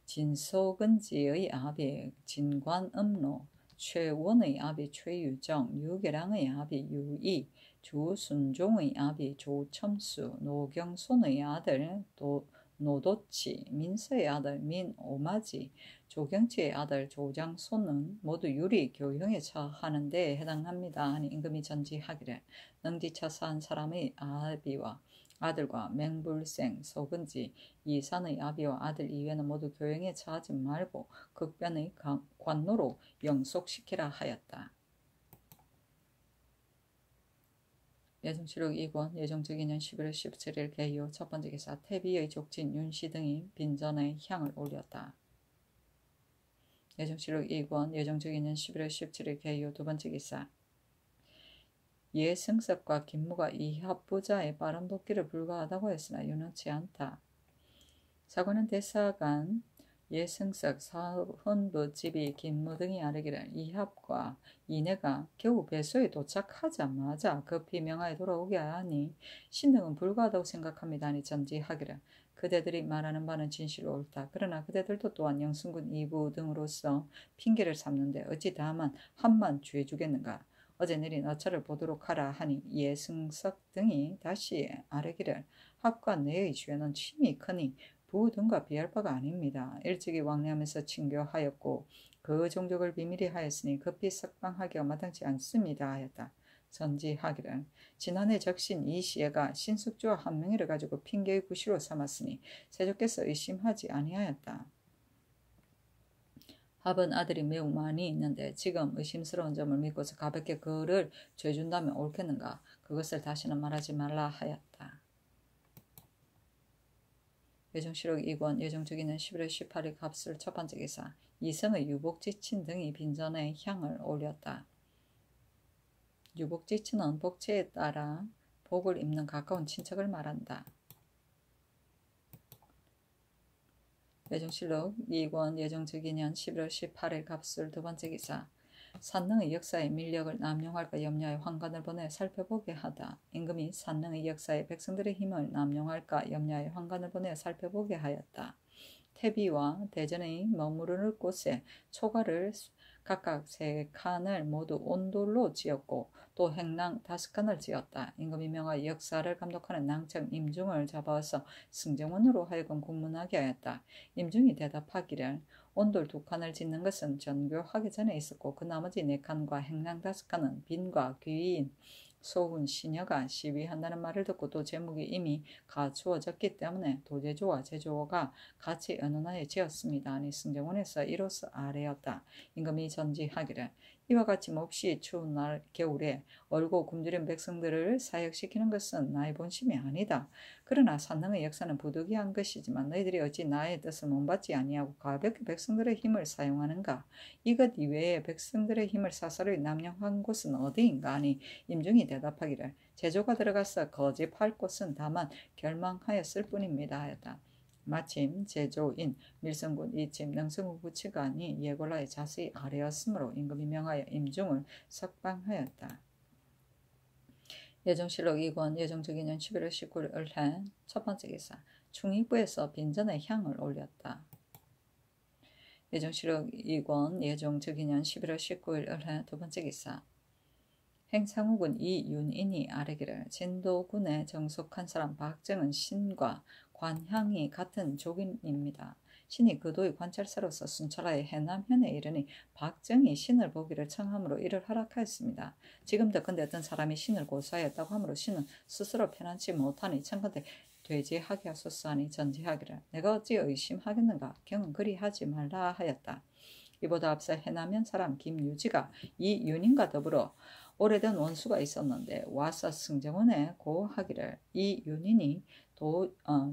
진소근지의 아비 진관음로 최원의 아비 최유정 유계랑의 아비 유이 주순종의 아비 조첨수 노경손의 아들 노도치 민서의 아들 민오마지 조경치의 아들 조장손은 모두 유리 교형에 처하는 데 해당합니다 하니 임금이 전지하기를 능지처사한 사람의 아비와 아들과 맹불생 소근지 이산의 아비와 아들 이외에는 모두 교형에 처하지 말고 극변의 관노로 영속시키라 하였다. 예정치록 2권 예정적인년 11월 17일 개요 첫 번째 기사 태비의 족친 윤씨 등이 빈전에 향을 올렸다. 예정치록 2권 예정적인년 11월 17일 개요 두 번째 기사 예승석과 김무가 이 협부자의 빠른 복귀를 불가하다고 했으나 유능치 않다. 사관은 대사관 예승석 사헌부집이 김무 등이 아뢰기를 이합과 이내가 겨우 배소에 도착하자마자 급히 명하에 돌아오게 하니 신등은 불가하다고 생각합니다니 전지하기를 그대들이 말하는 바는 진실로 옳다. 그러나 그대들도 또한 영순군 이부 등으로서 핑계를 삼는데 어찌 다만 한만 죄주겠는가. 어제 내린 어차를 보도록 하라 하니 예승석 등이 다시 아뢰기를 합과 내의 죄는 심히 크니 부 등과 비할 바가 아닙니다. 일찍이 왕래하면서 친교하였고 그 종족을 비밀히 하였으니 급히 석방하기가 마땅치 않습니다 하였다. 전지하기를 지난해 적신 이 시애가 신숙주와 한명회를 가지고 핑계의 구시로 삼았으니 세조께서 의심하지 아니하였다. 합은 아들이 매우 많이 있는데 지금 의심스러운 점을 믿고서 가볍게 그를 죄준다면 옳겠는가. 그것을 다시는 말하지 말라 하였다. 예정시록 2권 예정적인은 11월 18일 갑술 첫 번째 기사 이성의 유복지친 등이 빈전에 향을 올렸다. 유복지친은 복체에 따라 복을 입는 가까운 친척을 말한다. 예정실록 2권 예정적인년 11월 18일 갑술 두 번째 기사 산능의 역사의 밀력을 남용할까 염려하여 환관을 보내 살펴보게 하다. 임금이 산능의 역사에 백성들의 힘을 남용할까 염려하여 환관을 보내 살펴보게 하였다. 태비와 대전의 머무르는 곳에 초가를 각각 3칸을 모두 온돌로 지었고 또 행랑 5칸을 지었다. 임금이 명하여 역사를 감독하는 낭청 임중을 잡아와서 승정원으로 하여금 공문하게 하였다. 임중이 대답하기를 온돌 2칸을 짓는 것은 전교하기 전에 있었고 그 나머지 4칸과 행랑 5칸은 빈과 귀인 소훈 시녀가 시위한다는 말을 듣고 또 제목이 이미 갖추어졌기 때문에 도제조와 제조가 같이 의논하여 지었습니다. 아니 승정원에서 이로써 아뢰었다. 임금이 전지하기를 이와 같이 몹시 추운 날 겨울에 얼고 굶주린 백성들을 사역시키는 것은 나의 본심이 아니다. 그러나 산능의 역사는 부득이한 것이지만 너희들이 어찌 나의 뜻을 못받지 아니하고 가볍게 백성들의 힘을 사용하는가. 이것 이외에 백성들의 힘을 사사로이 남용한 곳은 어디인가 하니 임중이 대답하기를 제조가 들어가서 거집할 곳은 다만 결망하였을 뿐입니다 하였다. 마침 제조인 밀성군 이침 능성우 부치관이 예골라에 자세히 아뢰었으므로 임금이 명하여 임중을 석방하였다. 예정실록 2권 예정적인년 11월 19일 을해 첫 번째 기사 충의부에서 빈전에 향을 올렸다. 예정실록 2권 예정적인년 11월 19일 을해 두 번째 기사 행상욱은 이윤인이 아뢰기를 진도군에 정속한 사람 박정은 신과 관향이 같은 족인입니다. 신이 그도의 관찰사로서 순찰하여 해남현에 이르니 박정이 신을 보기를 청함으로 이를 허락하였습니다. 지금도 근데 어떤 사람이 신을 고사하였다고 하므로 신은 스스로 편안치 못하니 청컨대 되지하게 하소서 하니 전지하기를 내가 어찌 의심하겠는가. 경은 그리하지 말라 하였다. 이보다 앞서 해남현 사람 김유지가 이 윤인과 더불어 오래된 원수가 있었는데 와서 승정원에 고하기를 이 윤인이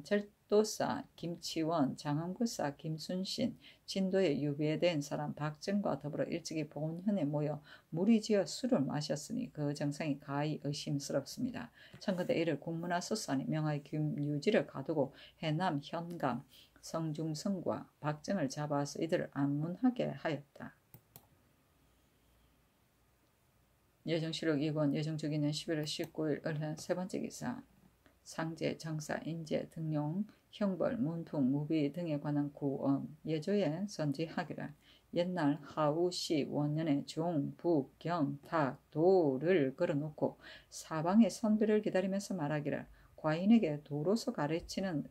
절도사 김치원, 장암구사 김순신, 진도에 유배된 사람 박정과 더불어 일찍이 본현에 모여 무리지어 술을 마셨으니 그 정상이 가히 의심스럽습니다. 청컨대 이를 공문하소서 하니 명하여 김유지를 가두고 해남 현감 성중성과 박정을 잡아서 이들을 안문하게 하였다. 예정실록 2권 예정적인년 11월 19일 을해 세 번째 기사 상제, 정사, 인재, 등용, 형벌, 문풍, 무비 등에 관한 구엄 예조에 선지하기를 옛날 하우시 원년에 종, 부, 경, 탁, 도를 걸어놓고 사방의 선비를 기다리면서 말하기를 과인에게 도로서 가르쳐주는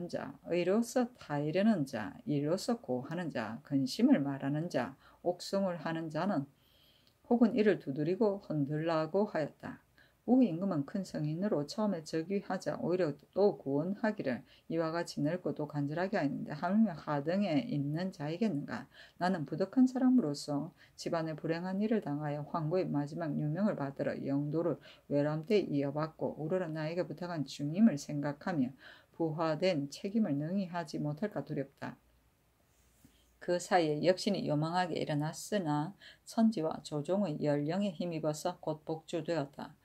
자, 의로서 타이르는 자, 일로서 고하는 자, 근심을 말하는 자, 옥송을 하는 자는 혹은 이를 두드리고 흔들라고 하였다. 우리 임금은 큰 성인으로 처음에 즉위하자 오히려 또 구원하기를 이와 같이 늙고도 간절하게 하였는데 하물며 하등에 있는 자이겠는가. 나는 부덕한 사람으로서 집안에 불행한 일을 당하여 황고의 마지막 유명을 받들어 영도를 외람 때 이어받고 오로라 나에게 부탁한 중임을 생각하며 부화된 책임을 능히 하지 못할까 두렵다. 그 사이에 역신이 요망하게 일어났으나 천지와 조종의 연령에 힘입어서 곧 복주되었다.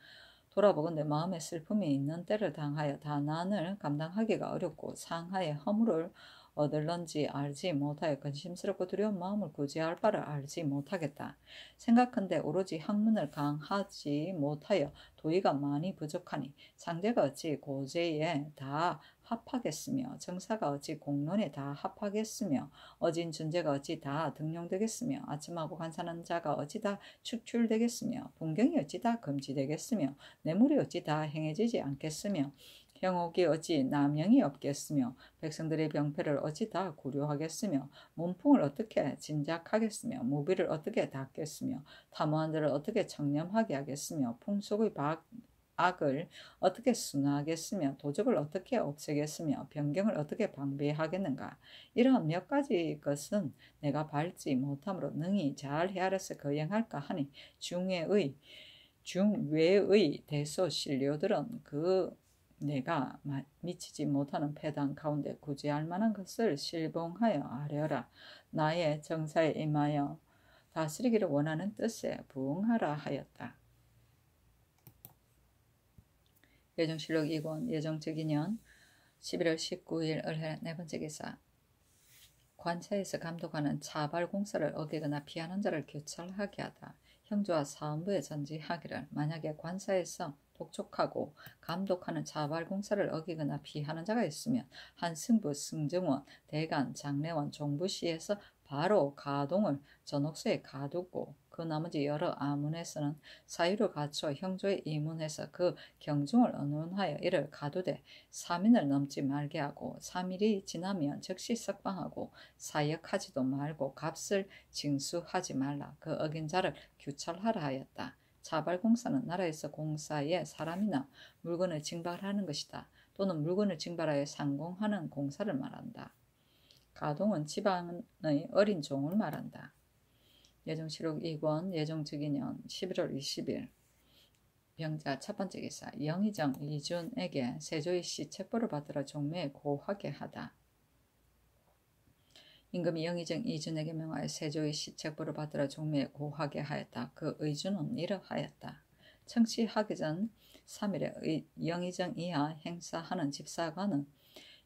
돌아보건대 마음에 슬픔이 있는 때를 당하여 다난을 감당하기가 어렵고 상하에 허물을 얻을런지 알지 못하여 근심스럽고 두려운 마음을 구제할 바를 알지 못하겠다. 생각한데 오로지 학문을 강하지 못하여 도의가 많이 부족하니 상대가 어찌 고제에 다 합하겠으며 정사가 어찌 공론에 다 합하겠으며 어진 준제가 어찌 다 등용되겠으며 아침하고 간사는 자가 어찌 다 축출되겠으며 분경이 어찌 다 금지되겠으며 뇌물이 어찌 다 행해지지 않겠으며 형옥이 어찌 남용이 없겠으며 백성들의 병폐를 어찌 다 고려하겠으며 문풍을 어떻게 진작하겠으며 무비를 어떻게 닦겠으며 탐호한들을 어떻게 청렴하게 하겠으며 풍속의 악을 어떻게 순화하겠으며 도적을 어떻게 없애겠으며 변경을 어떻게 방비하겠는가. 이러한 몇 가지 것은 내가 밟지 못함으로 능히 잘 헤아려서 거행할까 하니 중외의 대소신료들은 그 내가 미치지 못하는 패당 가운데 구제할 만한 것을 실봉하여 아뢰어라. 나의 정사에 임하여 다스리기를 원하는 뜻에 부응하라 하였다. 예정실록 2권 예정특위년 11월 19일 을해 네 번째 기사. 관차에서 감독하는 차발 공사를 어기거나 피하는 자를 교찰하게 하다. 형조와 사헌부에 전지하기를 만약에 관사에서 독촉하고 감독하는 차발 공사를 어기거나 피하는 자가 있으면 한 승부, 승정원, 대간, 장례원, 종부시에서 바로 가동을 전옥소에 가두고 그 나머지 여러 아문에서는 사유를 갖춰 형조에 이문해서 그 경중을 언론하여 이를 가두되 3인을 넘지 말게 하고 3일이 지나면 즉시 석방하고 사역하지도 말고 값을 징수하지 말라. 그 어긴 자를 규찰하라 하였다. 차발공사는 나라에서 공사에 사람이나 물건을 징발하는 것이다. 또는 물건을 징발하여 상공하는 공사를 말한다. 가동은 지방의 어린 종을 말한다. 예정실록 2권 예정특위년 11월 20일 병자 첫 번째 기사. 영의정 이준에게 세조의 시 책보를 받들어 종묘에 고하게 하다. 임금이 영의정 이준에게 명하여 세조의 시 책보를 받들어 종묘에 고하게 하였다. 그 의준은 이러하였다. 청취하기 전 3일에 영의정 이하 행사하는 집사관은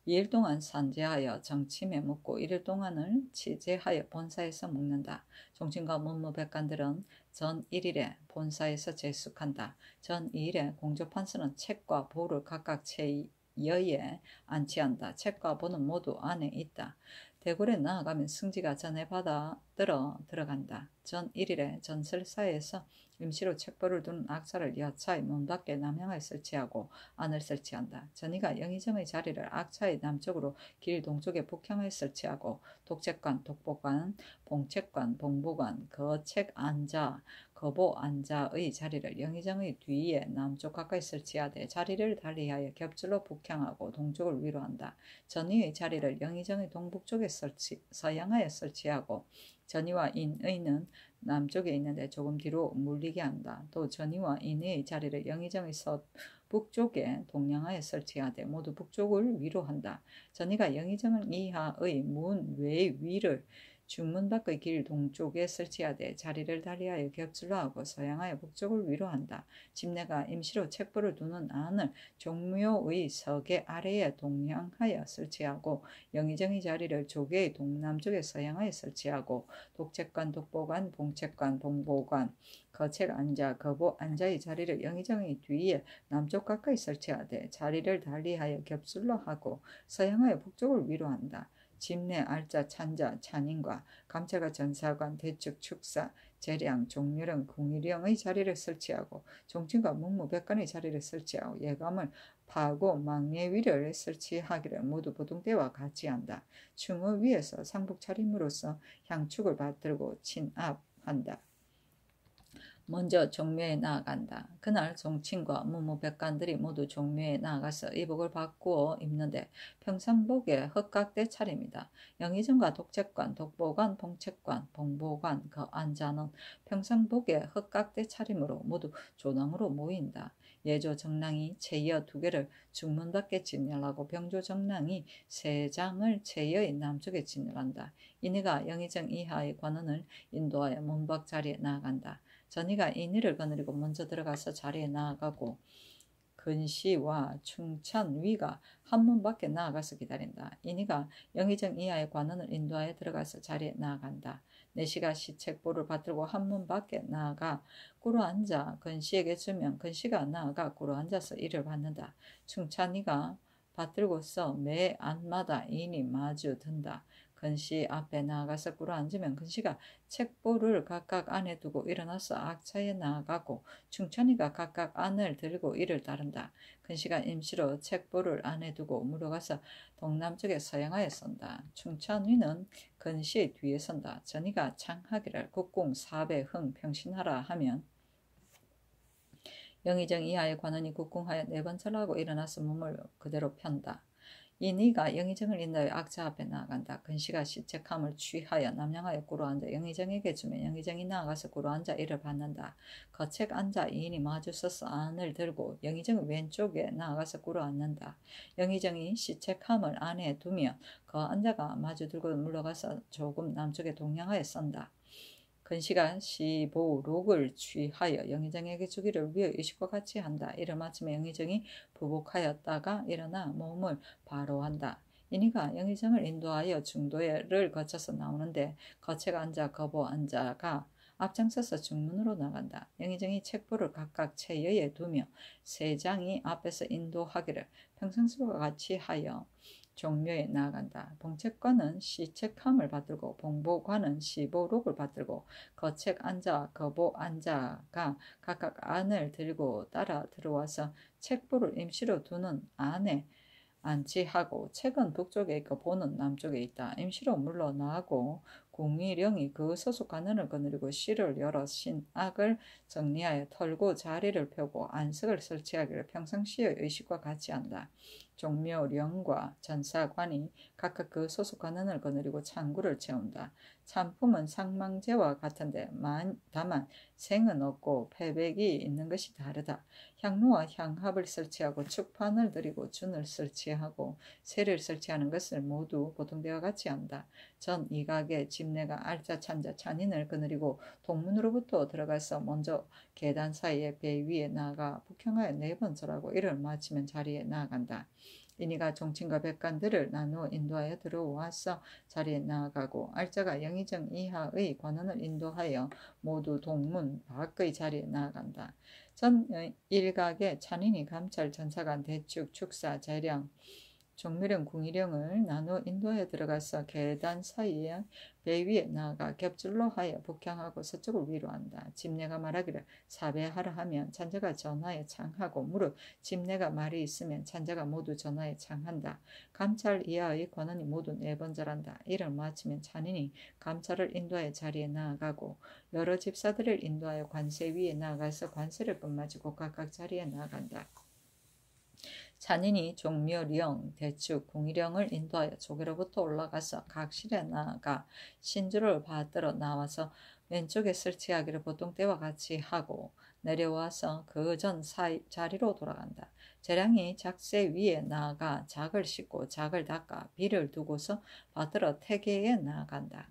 2일 동안 산제하여 정침에 묵고 1일 동안을 치제하여 본사에서 묵는다. 종친과 문무백관들은 전 1일에 본사에서 제숙한다. 전 2일에 공조판서는 책과 보를 각각 제여에 안치한다. 책과 보는 모두 안에 있다. 대궐에 나아가면 승지가 전에 받아 들어간다. 전 1일에 전설사에서 임시로 책벌을 두는 악차를 여차의 문 밖에 남향에 설치하고 안을 설치한다. 전이가 영의정의 자리를 악차의 남쪽으로 길 동쪽에 북향에 설치하고 독책관, 독보관, 봉책관, 봉보관, 거책 안자, 거보 안자의 자리를 영의정의 뒤에 남쪽 가까이 설치하되 자리를 달리하여 겹줄로 북향하고 동쪽을 위로한다. 전이의 자리를 영의정의 동북쪽에 서양하에 설치하고 전이와 인의는 남쪽에 있는데 조금 뒤로 물리게 한다. 또 전이와 인의의 자리를 영의정의 북쪽에 동양하에 설치하되 모두 북쪽을 위로한다. 전이가 영의정 이하의 문 외 위를 중문 밖의 길 동쪽에 설치하되 자리를 달리하여 겹줄로 하고 서양하여 북쪽을 위로한다. 집내가 임시로 책보를 두는 안을 종묘의 서계 아래에 동양하여 설치하고 영의정의 자리를 조계의 동남쪽에 서양하여 설치하고 독책관, 독보관, 봉책관, 봉보관, 거책 안자, 거보 안자의 자리를 영의정의 뒤에 남쪽 가까이 설치하되 자리를 달리하여 겹술로 하고 서양하여 북쪽을 위로한다. 집내 알자, 찬자, 찬인과 감찰과 전사관, 대축, 축사, 재량, 종류령, 궁일령의 자리를 설치하고 종친과 문무백관의 자리를 설치하고 예감을 파고 망예위를 설치하기를 모두 보통때와 같이 한다. 충의 위에서 상복 차림으로써 향축을 받들고 친압한다. 먼저 종묘에 나아간다. 그날 종친과 무무백관들이 모두 종묘에 나아가서 의복을 바꾸어 입는데 평상복에 흑각대 차림이다. 영의정과 독채관, 독보관, 봉채관, 봉보관, 그 안자는 평상복에 흑각대 차림으로 모두 조당으로 모인다. 예조 정랑이 채이어 2개를 중문 밖에 진열하고 병조 정랑이 3장을 채이어의 남쪽에 진열한다. 이니가 영의정 이하의 관원을 인도하여 문밖 자리에 나아간다. 전이가 인의를 거느리고 먼저 들어가서 자리에 나아가고 근시와 충천 위가 한문 밖에 나아가서 기다린다. 인이가 영의정 이하의 관원을 인도하여 들어가서 자리에 나아간다. 내시가 시책보를 받들고 한문 밖에 나아가 꿇어 앉아 근시에게 주면 근시가 나아가 꿇어 앉아서 이를 받는다. 충찬이가 받들고서 매 안마다 인이 마주 든다. 근시 앞에 나아가서 꿇어 앉으면 근시가 책보를 각각 안에 두고 일어나서 악차에 나아가고 충천이가 각각 안을 들고 이를 따른다. 근시가 임시로 책보를 안에 두고 물러가서 동남쪽에 서양하에 선다. 충천이는 근시 뒤에 선다. 전이가 창하기를 국궁 4배 흥 평신하라 하면 영의정 이하의 관원이 국궁하여 4번 절하고 일어나서 몸을 그대로 편다. 이니가 영의정을 인도하여 악자 앞에 나아간다. 근시가 시책함을 취하여 남양하여 꿇어 앉아 영의정에게 주면 영의정이 나아가서 꿇어 앉아 이를 받는다. 거책 앉아 이인이 마주 서서 안을 들고 영의정 왼쪽에 나아가서 꿇어 앉는다. 영의정이 시책함을 안에 두면 그 앉아가 마주 들고 물러가서 조금 남쪽에 동양하여 선다. 근시가 시보록을 취하여 영의정에게 주기를 위해 의식과 같이 한다. 이를 마치면 영의정이 부복하였다가 일어나 몸을 바로 한다. 이니가 영의정을 인도하여 중도를 거쳐서 나오는데 거책 앉아 거보 앉아가 앞장서서 중문으로 나간다. 영의정이 책보를 각각 채여에 두며 3장이 앞에서 인도하기를 평상시와 같이 하여 종묘에 나아간다. 봉책관은 시책함을 받들고 봉보관은 시보록을 받들고 거책 앉아 거보 앉아가 각각 안을 들고 따라 들어와서 책보를 임시로 두는 안에 안치하고 책은 북쪽에 있고 보는 남쪽에 있다. 임시로 물러나고 공의령이 그 소속 관원을 거느리고 시를 열어 신악을 정리하여 털고 자리를 펴고 안석을 설치하기를 평상시의 의식과 같이 한다. 종묘령과 전사관이 각각 그 소속 관원을 거느리고 창구를 채운다. 찬품은 상망제와 같은데 다만 생은 없고 패백이 있는 것이 다르다. 향로와 향합을 설치하고 축판을 들이고 준을 설치하고 새를 설치하는 것을 모두 보통대와 같이 한다. 전 이각의 집내가 알짜 찬자 찬인을 거느리고 동문으로부터 들어가서 먼저 계단 사이에 배 위에 나아가 북향하여 4번 절하고 이를 마치면 자리에 나아간다. 이니가 종친과 백관들을 나누어 인도하여 들어와서 자리에 나아가고 알짜가 영의정 이하의 관원을 인도하여 모두 동문 밖의 자리에 나아간다. 전 일각의 찬인이 감찰 전사관 대축 축사 재령 종묘령 궁의령을 나누어 인도하여 들어가서 계단 사이에 배 위에 나아가 겹줄로 하여 북향하고 서쪽을 위로 한다. 집내가 말하기를 사배하라 하면 찬자가 전하에 창하고 무릇 집내가 말이 있으면 찬자가 모두 전하에 창한다. 감찰 이하의 관원이 모두 4번 절한다. 이를 마치면 찬인이 감찰을 인도하여 자리에 나아가고 여러 집사들을 인도하여 관세 위에 나아가서 관세를 끝마치고 각각 자리에 나아간다. 찬인이 종묘령, 대축, 궁의령을 인도하여 조계로부터 올라가서 각 실에 나아가 신주를 받들어 나와서 왼쪽에 설치하기를 보통 때와 같이 하고 내려와서 그 전 자리로 돌아간다. 재량이 작세 위에 나아가 작을 씻고 작을 닦아 비를 두고서 받들어 태계에 나아간다.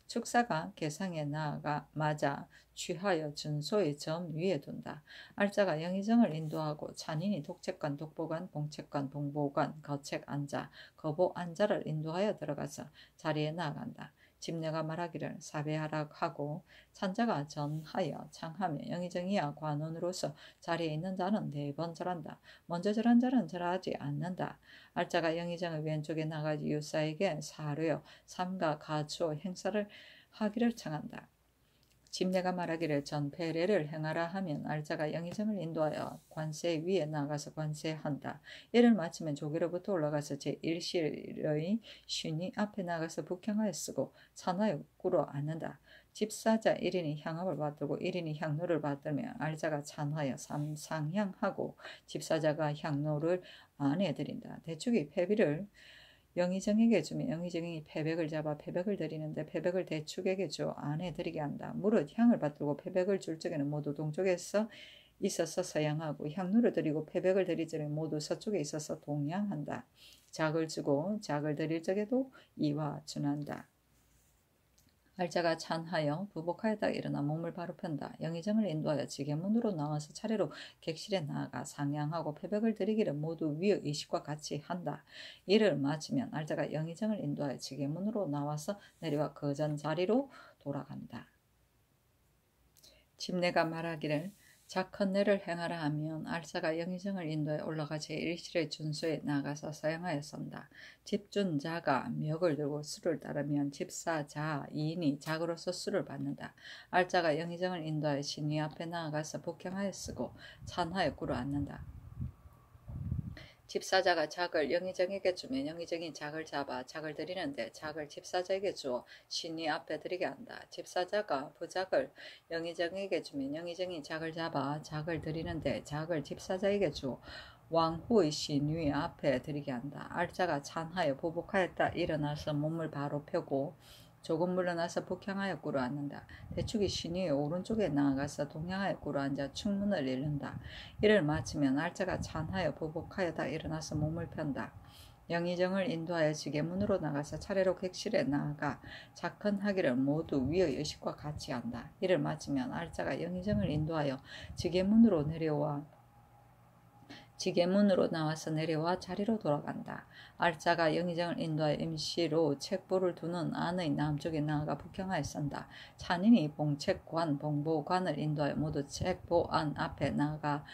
축사가 계상에 나아가 맞아 취하여 준소의 점 위에 둔다. 알짜가 영의정을 인도하고 찬인이 독책관, 독보관, 봉책관, 봉보관, 거책 앉아, 거보 앉아를 인도하여 들어가서 자리에 나아간다. 집내가 말하기를 사배하라 하고 찬자가 전하여 창하며 영의정이야 관원으로서 자리에 있는 자는 4번 절한다. 먼저 절한 자는 절하지 않는다. 알짜가 영의정의 왼쪽에 나가지 유사에게 사료여 삼가 가추어 행사를 하기를 청한다. 집내가 말하기를 전패례를 행하라 하면 알짜가 영의정을 인도하여 관세 위에 나가서 관세한다. 이를 마치면 조계로부터 올라가서 제1실의 신이 앞에 나가서 북향하여 쓰고 산하여 꿇어 앉는다. 집사자 1인이 향업을 받들고 1인이 향로를 받들며 알자가 찬하여 삼상향하고 집사자가 향로를 아내에 드린다. 대축이 패비를 영의정에게 주면 영의정이 패백을 잡아 패백을 드리는데 패백을 대축에게 주 아내에 드리게 한다. 무릇 향을 받들고 패백을 줄 적에는 모두 동쪽에서 있어서 서양하고 향로를 드리고 패백을 드릴 적에 모두 서쪽에 있어서 동양한다. 작을 주고 작을 드릴 적에도 이와 준한다. 알자가 찬하여 부복하였다 일어나 몸을 바로 편다. 영의정을 인도하여 지게문으로 나와서 차례로 객실에 나아가 상향하고 패백을 드리기를 모두 위의 의식과 같이 한다. 이를 마치면 알자가 영의정을 인도하여 지게문으로 나와서 내려와 거전 자리로 돌아간다. 집내가 말하기를 작헌례를 행하라 하면 알자가 영의정을 인도해 올라가 제1실의 준수에 나가서 사용하였습니다. 집준자가 멱을 들고 수를 따르면 집사자 2인이 작으로서 수를 받는다. 알자가 영의정을 인도하여 신위 앞에 나아가서 복향하여 쓰고 찬하여 꿇어 앉는다. 집사자가 작을 영의정에게 주면 영의정이 작을 잡아 작을 드리는데 작을 집사자에게 주어 신이 앞에 드리게 한다. 집사자가 부작을 영의정에게 주면 영의정이 작을 잡아 작을 드리는데 작을 집사자에게 주어 왕후의 신위 앞에 드리게 한다. 알자가 찬하여 보복하였다 일어나서 몸을 바로 펴고 조금 물러나서 북향하여 꿇어 앉는다. 대축이 신위의 오른쪽에 나아가서 동향하여 꿇어 앉아 축문을 읽는다. 이를 마치면 알자가 찬하여 보복하여다 일어나서 몸을 편다. 영의정을 인도하여 지게문으로 나가서 차례로 객실에 나아가 작헌하기를 모두 위의 의식과 같이 한다. 이를 마치면 알자가 영의정을 인도하여 지게문으로 나와서 내려와 자리로 돌아간다. 알자가 영의정을 인도하여 임시로 책보를 두는 안의 남쪽에 나아가 북향하여 선다. 찬인이 봉책관, 봉보관을 인도하여 모두 책보 안 앞에 나아가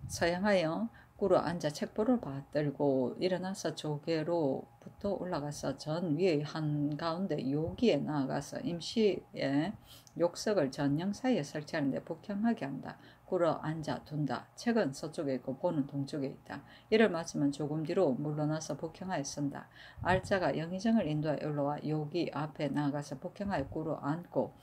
서양하여 꿇어 앉아 책보를 받들고 일어나서 조계로부터 올라가서 전 위의 한가운데 요기에 나아가서 임시의 욕석을 전령 사이에 설치하는데 북향하게 한다. 꿇어 앉아 둔다. 책은 서쪽에 있고 보는 동쪽에 있다. 이를 마치면 조금 뒤로 물러나서 북향하여 쓴다. 알자가 영의정을 인도하여 올라와 요기 앞에 나아가서 북향하여 꿇어 앉고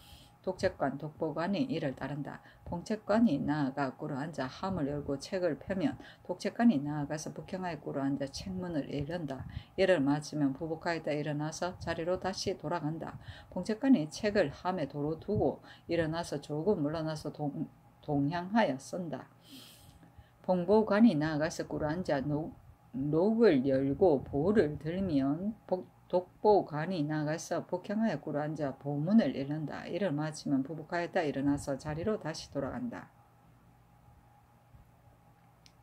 독책관, 독보관이 이를 따른다. 봉책관이 나아가 꿇어 앉아 함을 열고 책을 펴면 독책관이 나아가서 북향하여 꿇어 앉아 책문을 읽는다. 이를 마치면 부복하였다 일어나서 자리로 다시 돌아간다. 봉책관이 책을 함에 도로 두고 일어나서 조금 물러나서 동향하여 쓴다. 봉보관이 나아가서 꿇어 앉아 녹을 열고 보를 들면 독보관이 나가서 북향하여 꿇어 앉아 보문을 읽는다. 이를 마치면 부복하였다 일어나서 자리로 다시 돌아간다.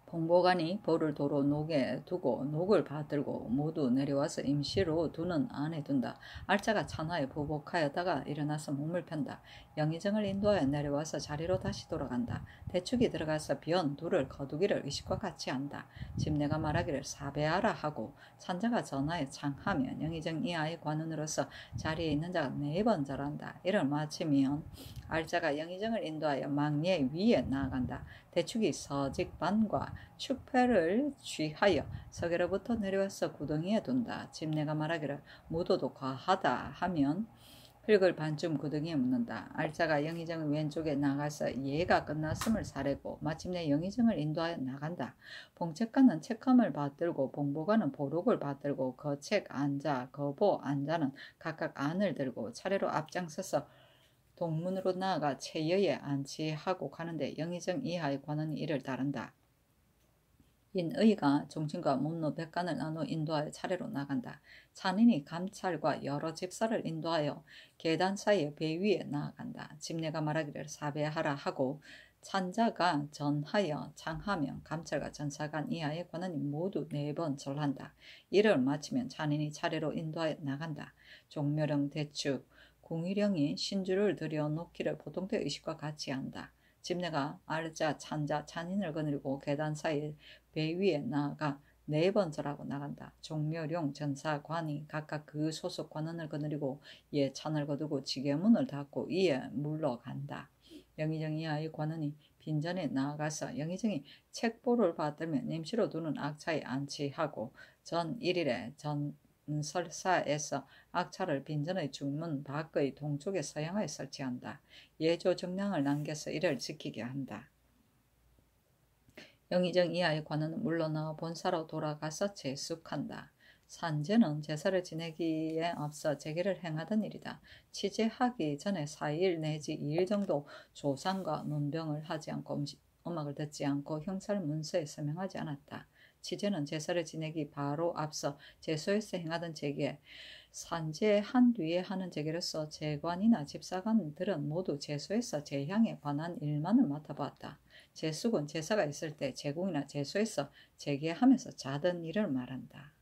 봉보관이 볼을 도로 녹에 두고 녹을 받들고 모두 내려와서 임시로 두는 안에 둔다. 알자가 찬하여 부복하였다가 일어나서 몸을 편다. 영의정을 인도하여 내려와서 자리로 다시 돌아간다. 대축이 들어가서 변 둘을 거두기를 의식과 같이 한다. 집내가 말하기를 사배하라 하고 산자가 전하여 창하면 영의정 이하의 관원으로서 자리에 있는 자가 4번 절한다. 이를 마치면 알자가 영의정을 인도하여 망례 위에 나아간다. 대축이 서직반과 축패를 취하여 서계로부터 내려와서 구덩이에 둔다. 집내가 말하기를 무도도 과하다 하면 흙을 반쯤 구덩이에 묻는다. 알자가 영의정의 왼쪽에 나가서 예가 끝났음을 사례고 마침내 영의정을 인도하여 나간다. 봉책관은 책함을 받들고 봉보관은 보록을 받들고 거책 안자, 거보 안자는 각각 안을 들고 차례로 앞장서서 동문으로 나아가 체여에 안치하고 가는데 영의정 이하의 관원이 이를 따른다. 인의가 종친과 문노 백관을 나누어 인도하여 차례로 나간다. 찬인이 감찰과 여러 집사를 인도하여 계단 사이에 배 위에 나아간다. 집내가 말하기를 사배하라 하고 찬자가 전하여 창하며 감찰과 전사관 이하의 관원이 모두 4번 절한다. 이를 마치면 찬인이 차례로 인도하여 나간다. 종묘령 대축 궁의령이 신주를 들여놓기를 보통대 의식과 같이 한다. 집내가 알자, 찬자, 찬인을 거느리고 계단 사이 배 위에 나아가 4번 절하고 나간다. 종묘령, 전사관이 각각 그 소속 관원을 거느리고 이에 찬을 거두고 지게문을 닫고 이에 물러간다. 영의정 이하의 관원이 빈전에 나아가서 영의정이 책보를 받들며 임시로 두는 악차에 안치하고 전 1일에 설사에서 악차를 빈전의 중문 밖의 동쪽에 서양하에 설치한다. 예조 정량을 남겨서 이를 지키게 한다. 영의정 이하의 관원은 물러나 본사로 돌아가서 제숙한다. 산제는 제사를 지내기에 앞서 제기를 행하던 일이다. 취재하기 전에 4일 내지 2일 정도 조상과 논병을 하지 않고 음악을 듣지 않고 형살 문서에 서명하지 않았다. 취재는 제사를 지내기 바로 앞서 제소에서 행하던 제기에 산제한 뒤에 하는 제기로서 제관이나 집사관들은 모두 제소에서 제향에 관한 일만을 맡아보았다. 제숙은 제사가 있을 때 제궁이나 제소에서 제기하면서 자던 일을 말한다.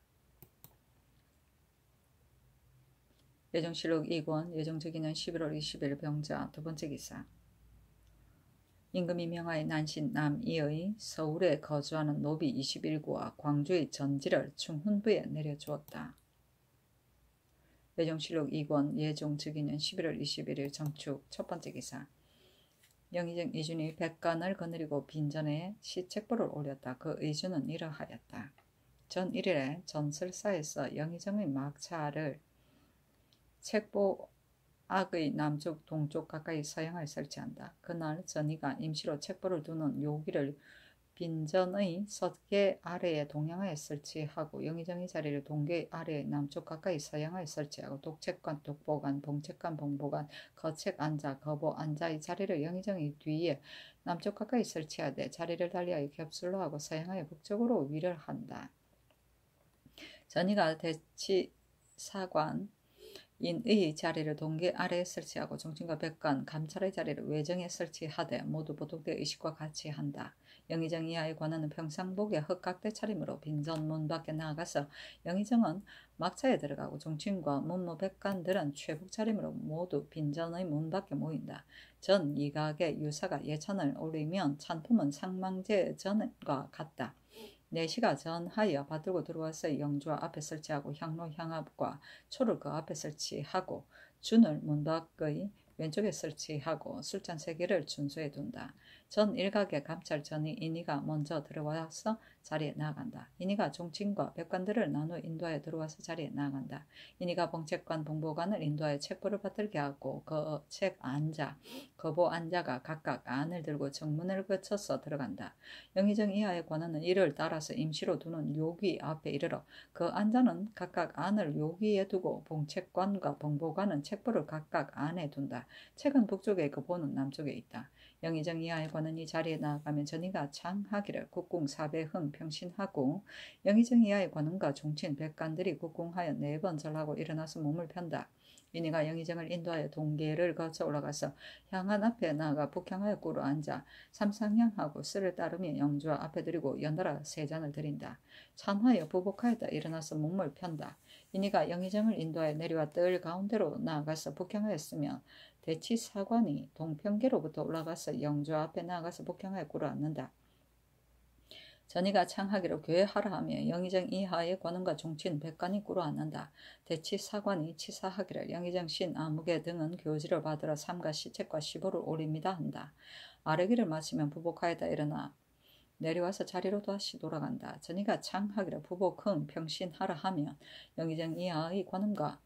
예정실록 2권 예정저기는 11월 20일 병자 두 번째 기사. 임금이 명하에 난신 남이의 서울에 거주하는 노비 21구와 광주의 전지를 충훈부에 내려주었다. 예정실록 2권 예정저기는 11월 21일 정축 첫 번째 기사. 영의정 이준이 백관을 거느리고 빈전에 시책보를 올렸다. 그 의주는 이러하였다. 전 1일에 전설사에서 영의정의 막차를 책보 악의 남쪽 동쪽 가까이 서양하에 설치한다. 그날 전이가 임시로 책보를 두는 요기를 빈전의 서계 아래에 동양하에 설치하고 영의정의 자리를 동계 아래에 남쪽 가까이 서양하에 설치하고 독책관 독보관 봉책관 봉보관 거책 안자 거보 안자의 자리를 영의정의 뒤에 남쪽 가까이 설치하되 자리를 달리하여 겹술로 하고 서양하에 북쪽으로 위를 한다. 전이가 대치사관 인의 자리를 동계 아래에 설치하고 정чин과 백관, 감찰의 자리를 외정에 설치하되 모두 보독대 의식과 같이 한다. 영의정 이하의 관원은 평상복에 흑각대 차림으로 빈전 문 밖에 나아가서 영의정은 막차에 들어가고 정чин과 문무 백관들은 최북 차림으로 모두 빈전의 문 밖에 모인다. 전 이각의 유사가 예찬을 올리면 찬품은 상망제 전과 같다. 4시가 전하여 받들고 들어와서 영주와 앞에 설치하고 향로 향압과 초를 그 앞에 설치하고 준을 문 밖의 왼쪽에 설치하고 술잔 3개를 준수해 둔다. 전 일각의 감찰 전이 인이가 먼저 들어와서 자리에 나아간다. 인이가 종친과 백관들을 나누어 인도하여 들어와서 자리에 나아간다. 인이가 봉책관 봉보관을 인도하여 책보를 받들게 하고 그 책 안자 거보 안자가 각각 안을 들고 정문을 거쳐서 들어간다. 영의정 이하의 관원은 이를 따라서 임시로 두는 요기 앞에 이르러 그 안자는 각각 안을 요기에 두고 봉책관과 봉보관은 책보를 각각 안에 둔다. 책은 북쪽에 있고 보는 남쪽에 있다. 영의정 이하의 관원이 자리에 나아가면 전이가 창하기를 국궁 사배흥 평신하고 영의정 이하의 관원과 종친 백관들이 국궁하여 4번 절하고 일어나서 몸을 편다. 인이가 영의정을 인도하여 동계를 거쳐 올라가서 향한 앞에 나아가 북향하여 꿇어 앉아 삼상향하고 쓰를 따르며 영주와 앞에 드리고 연달아 3잔을 드린다. 찬하여 부복하였다 일어나서 몸을 편다. 인이가 영의정을 인도하여 내려와 뜰 가운데로 나아가서 북향하였으며 대치사관이 동평계로부터 올라가서 영주 앞에 나아가서 북향하여 꿇어 앉는다. 전이가 창하기로 교회하라 하며 영의정 이하의 관원과 종친 백관이 꿇어 앉는다. 대치사관이 치사하기를 영의정 신 아무개 등은 교지를 받으러 삼가 시책과 시보를 올립니다 한다. 아뢰기를 마치면 부복하였다 일어나 내려와서 자리로 다시 돌아간다. 전이가 창하기를 부복흥 평신하라 하면 영의정 이하의 관원과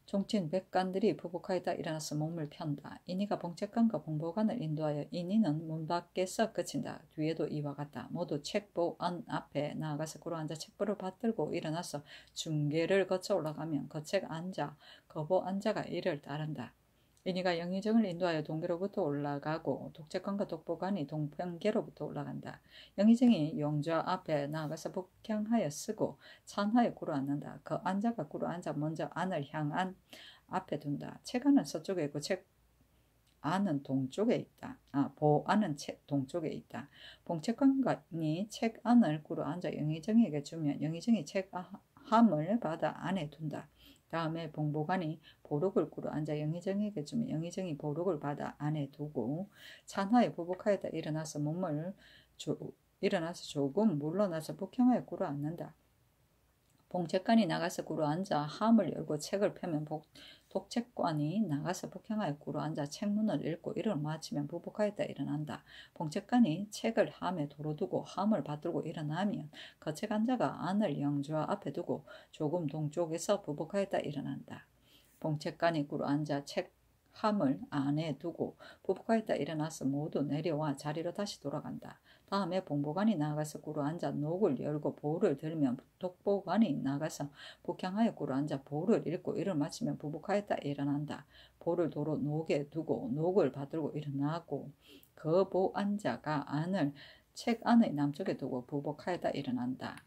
종친 백관들이 부복하였다 일어나서 몸을 편다. 인이가 봉책관과 봉보관을 인도하여 인이는 문 밖에서 그친다. 뒤에도 이와 같다. 모두 책보안 앞에 나아가서 꿇어앉아 책보를 받들고 일어나서 중계를 거쳐 올라가면 거책 안자, 거보 안자가 이를 따른다. 인이가 영의정을 인도하여 동계로부터 올라가고 독책관과 독보관이 동평계로부터 올라간다. 영의정이 영주와 앞에 나아가서 북향하여 쓰고 찬하여 꿇어앉는다. 그 안자가 꿇어앉아 먼저 안을 향한 앞에 둔다. 책안은 서쪽에 있고 책안은 동쪽에 있다. 보안은 동쪽에 있다. 봉책관이 책안을 꿇어앉아 영의정에게 주면 영의정이 책함을 받아 안에 둔다. 다음에 봉보관이 보록을 꿇어 앉아 영의정에게 주면 영의정이 보록을 받아 안에 두고 찬하에 부복하였다 일어나서 조금 물러나서 북향하에 꿇어 앉는다. 봉책관이 나가서 꿇어 앉아 함을 열고 책을 펴면 독책관이 나가서 북향하여 꿇어 앉아 책문을 읽고 이를 마치면 부복하였다 일어난다. 봉책관이 책을 함에 도로 두고 함을 받들고 일어나면 거책 앉아가 안을 영주와 앞에 두고 조금 동쪽에서 부복하였다 일어난다. 봉책관이 꿇어 앉아 책 함을 안에 두고 부복하였다 일어나서 모두 내려와 자리로 다시 돌아간다. 다음에 봉보관이 나가서 꿇어 앉아 녹을 열고 보를 들면 독보관이 나가서 북향하여 꿇어 앉아 보를 읽고 이를 마치면 부복하였다 일어난다. 보를 도로 녹에 두고 녹을 받들고 일어나고 그 보 앉아가 안을 책 안의 남쪽에 두고 부복하였다 일어난다.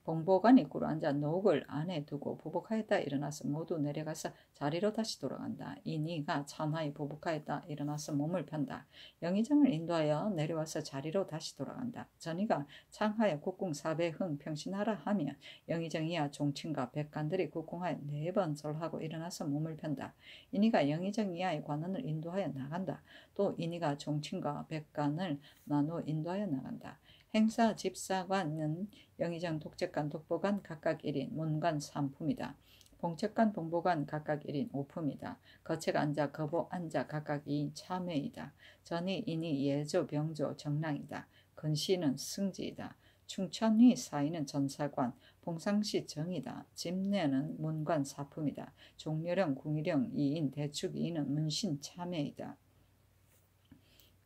봉보관이 꿇어 앉아 녹을 안에 두고 부복하였다 일어나서 모두 내려가서 자리로 다시 돌아간다. 이니가 참하여 부복하였다 일어나서 몸을 편다. 영의정을 인도하여 내려와서 자리로 다시 돌아간다. 전이가 창하여 국궁 사배흥 평신하라 하면 영의정이야 종친과 백관들이 국궁하여 4번 절하고 일어나서 몸을 편다. 이니가 영의정 이하의 관원을 인도하여 나간다. 또 이니가 종친과 백관을 나누어 인도하여 나간다. 행사 집사관은 영의정 독책관 독보관 각각 1인 문관 3품이다. 봉책관 봉보관 각각 1인 5품이다. 거책 앉아 거보 앉아 각각 2인 참회이다. 전이 인이 예조 병조 정랑이다. 근시는 승지이다. 충천위 사이는 전사관 봉상시 정이다. 집내는 문관 4품이다. 종묘령 궁의령 2인 대축 2인은 문신 참회이다.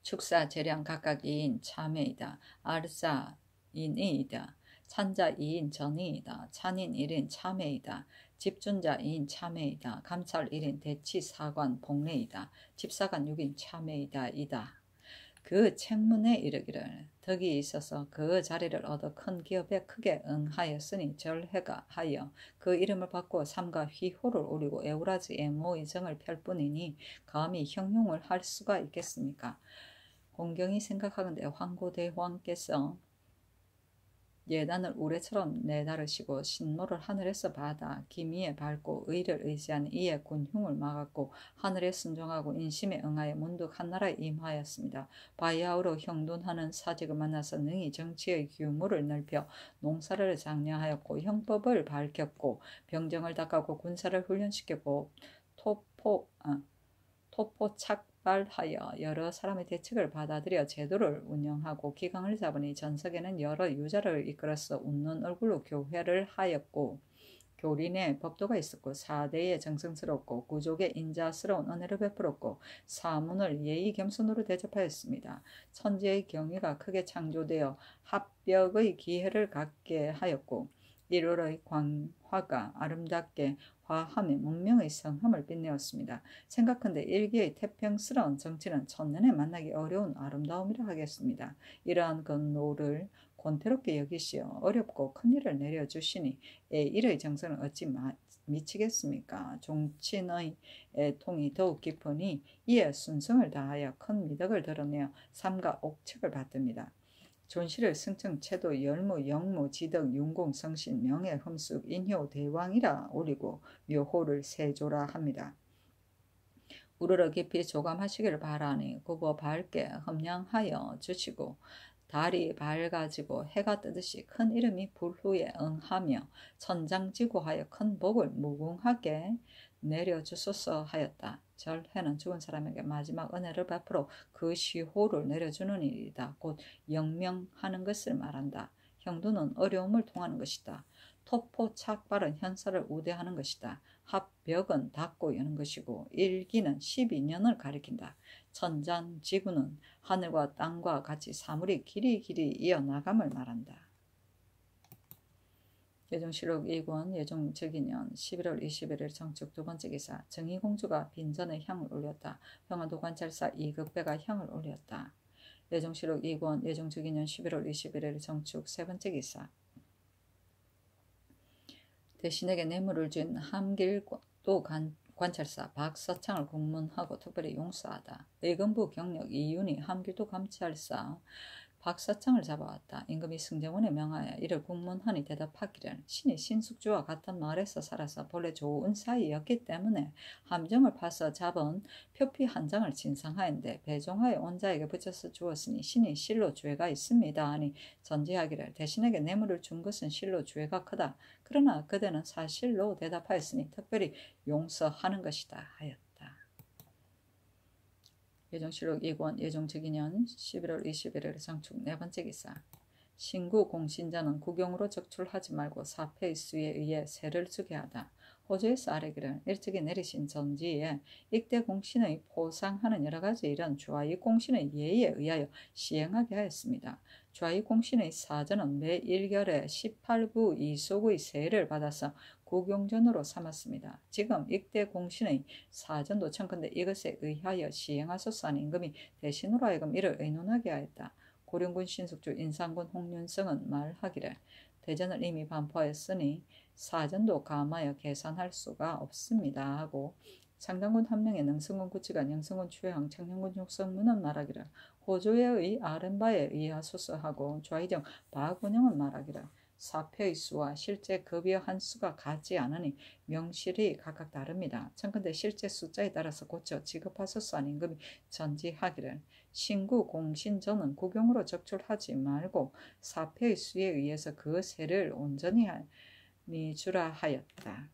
축사 재량 각각 2인 참회이다. 아르사 인이이다. 찬자 2인 전이이다. 찬인 1인 참회이다. 집준자 2인 참회이다. 감찰 1인 대치사관 복례이다. 집사관 6인 참회이다. 이다. 그 책문에 이르기를 덕이 있어서 그 자리를 얻어 큰 기업에 크게 응하였으니 절해가 하여 그 이름을 받고 삼가 휘호를 오리고 에우라지 애모의 정을 펼 뿐이니 감히 형용을 할 수가 있겠습니까? 공경이 생각하건대 황고대왕께서 예단을 우레처럼 내다르시고 신모를 하늘에서 받아 기미에 밟고 의를 의지한 이의 군흉을 막았고 하늘에 순종하고 인심에 응하여 문득 한나라에 임하였습니다. 바야흐로 형돈하는 사직을 만나서 능히 정치의 규모를 넓혀 농사를 장려하였고 형법을 밝혔고 병정을 닦았고 군사를 훈련시켰고 토포착발하여 여러 사람의 대책을 받아들여 제도를 운영하고 기강을 잡으니 전석에는 여러 유자를 이끌어서 웃는 얼굴로 교회를 하였고 교린의 법도가 있었고 사대에 정성스럽고 구족에 인자스러운 은혜를 베풀었고 사문을 예의 겸손으로 대접하였습니다. 천지의 경의가 크게 창조되어 합벽의 기회를 갖게 하였고 일월의 광화가 아름답게 화함에 문명의 성함을 빛내었습니다. 생각한데 일기의 태평스러운 정치는 천년에 만나기 어려운 아름다움이라 하겠습니다. 이러한 건노를 권태롭게 여기시어 어렵고 큰일을 내려주시니 일의 정성을 어찌 미치겠습니까? 종친의 애통이 더욱 깊으니 이에 순성을 다하여 큰 미덕을 드러내어 삼가 옥책을 받듭니다. 존실을 승청 채도 열무 영무 지덕 윤공 성신 명예 흠숙 인효 대왕이라 올리고 묘호를 세조라 합니다. 우러러 깊이 조감하시기를 바라니 굽어 밝게 험량하여 주시고 달이 밝아지고 해가 뜨듯이 큰 이름이 불후에 응하며 천장지고하여 큰 복을 무궁하게 내려주소서 하였다. 절해는 죽은 사람에게 마지막 은혜를 베풀어 그 시호를 내려주는 일이다. 곧 영명하는 것을 말한다. 형도는 어려움을 통하는 것이다. 토포착발은 현사를 우대하는 것이다. 합벽은 닫고 여는 것이고 일기는 12년을 가리킨다. 천장지구는 하늘과 땅과 같이 사물이 길이 이어나감을 말한다. 예종실록 2권 예종적인년 11월 21일 정축 두번째 기사 정의공주가 빈전에 향을 올렸다. 평안도 관찰사 이극배가 향을 올렸다. 예종실록 2권 예종적인년 11월 21일 정축 세번째 기사 대신에게 뇌물을 준 함길도 관찰사 박서창을 공문하고 특별히 용서하다. 의금부 경력 이윤희 함길도 감찰사 박사장을 잡아왔다. 임금이 승정원에 명하여 이를 국문하니 대답하기를 신이 신숙주와 같은 마을에서 살아서 본래 좋은 사이였기 때문에 함정을 파서 잡은 표피 한 장을 진상하였는데 배종하여 온 자에게 붙여서 주었으니 신이 실로 죄가 있습니다 하니 전지하기를 대신에게 뇌물을 준 것은 실로 죄가 크다. 그러나 그대는 사실로 대답하였으니 특별히 용서하는 것이다 하였다. 예종실록 2권 예종직인년 11월 21일 장축 네 번째 기사. 신구 공신자는 국용으로 적출하지 말고 사패의수에 의해 세를 주게 하다. 호주에서 아래기를 일찍이 내리신 전지에 익대 공신의 포상하는 여러가지 이런 좌이 공신의 예의에 의하여 시행하게 하였습니다. 좌이 공신의 사전은 매 1결에 18부 2속의 세를 받아서 국용전으로 삼았습니다. 지금 익대 공신의 사전도 청컨대 이것에 의하여 시행하소서 하는 임금이 대신으로 하여금 이를 의논하게 하였다. 고령군 신숙주 인상군 홍윤성은 말하기를 대전을 이미 반포하였으니 사전도 감하여 계산할 수가 없습니다 하고 창당군 한 명의 능성군 구치관 영성군 최항 창녕군 육성문은 말하기를 호조의 아른바에 의하소서 하고 좌의정 바군영은 말하기를 사표의 수와 실제 급여 한 수가 같지 않으니 명실이 각각 다릅니다. 청컨대 실제 숫자에 따라서 고쳐 지급하소서 하는 임금이 전지하기를 신구 공신전은 국용으로 적출하지 말고 사표의 수에 의해서 그 세를 온전히 주라 하였다.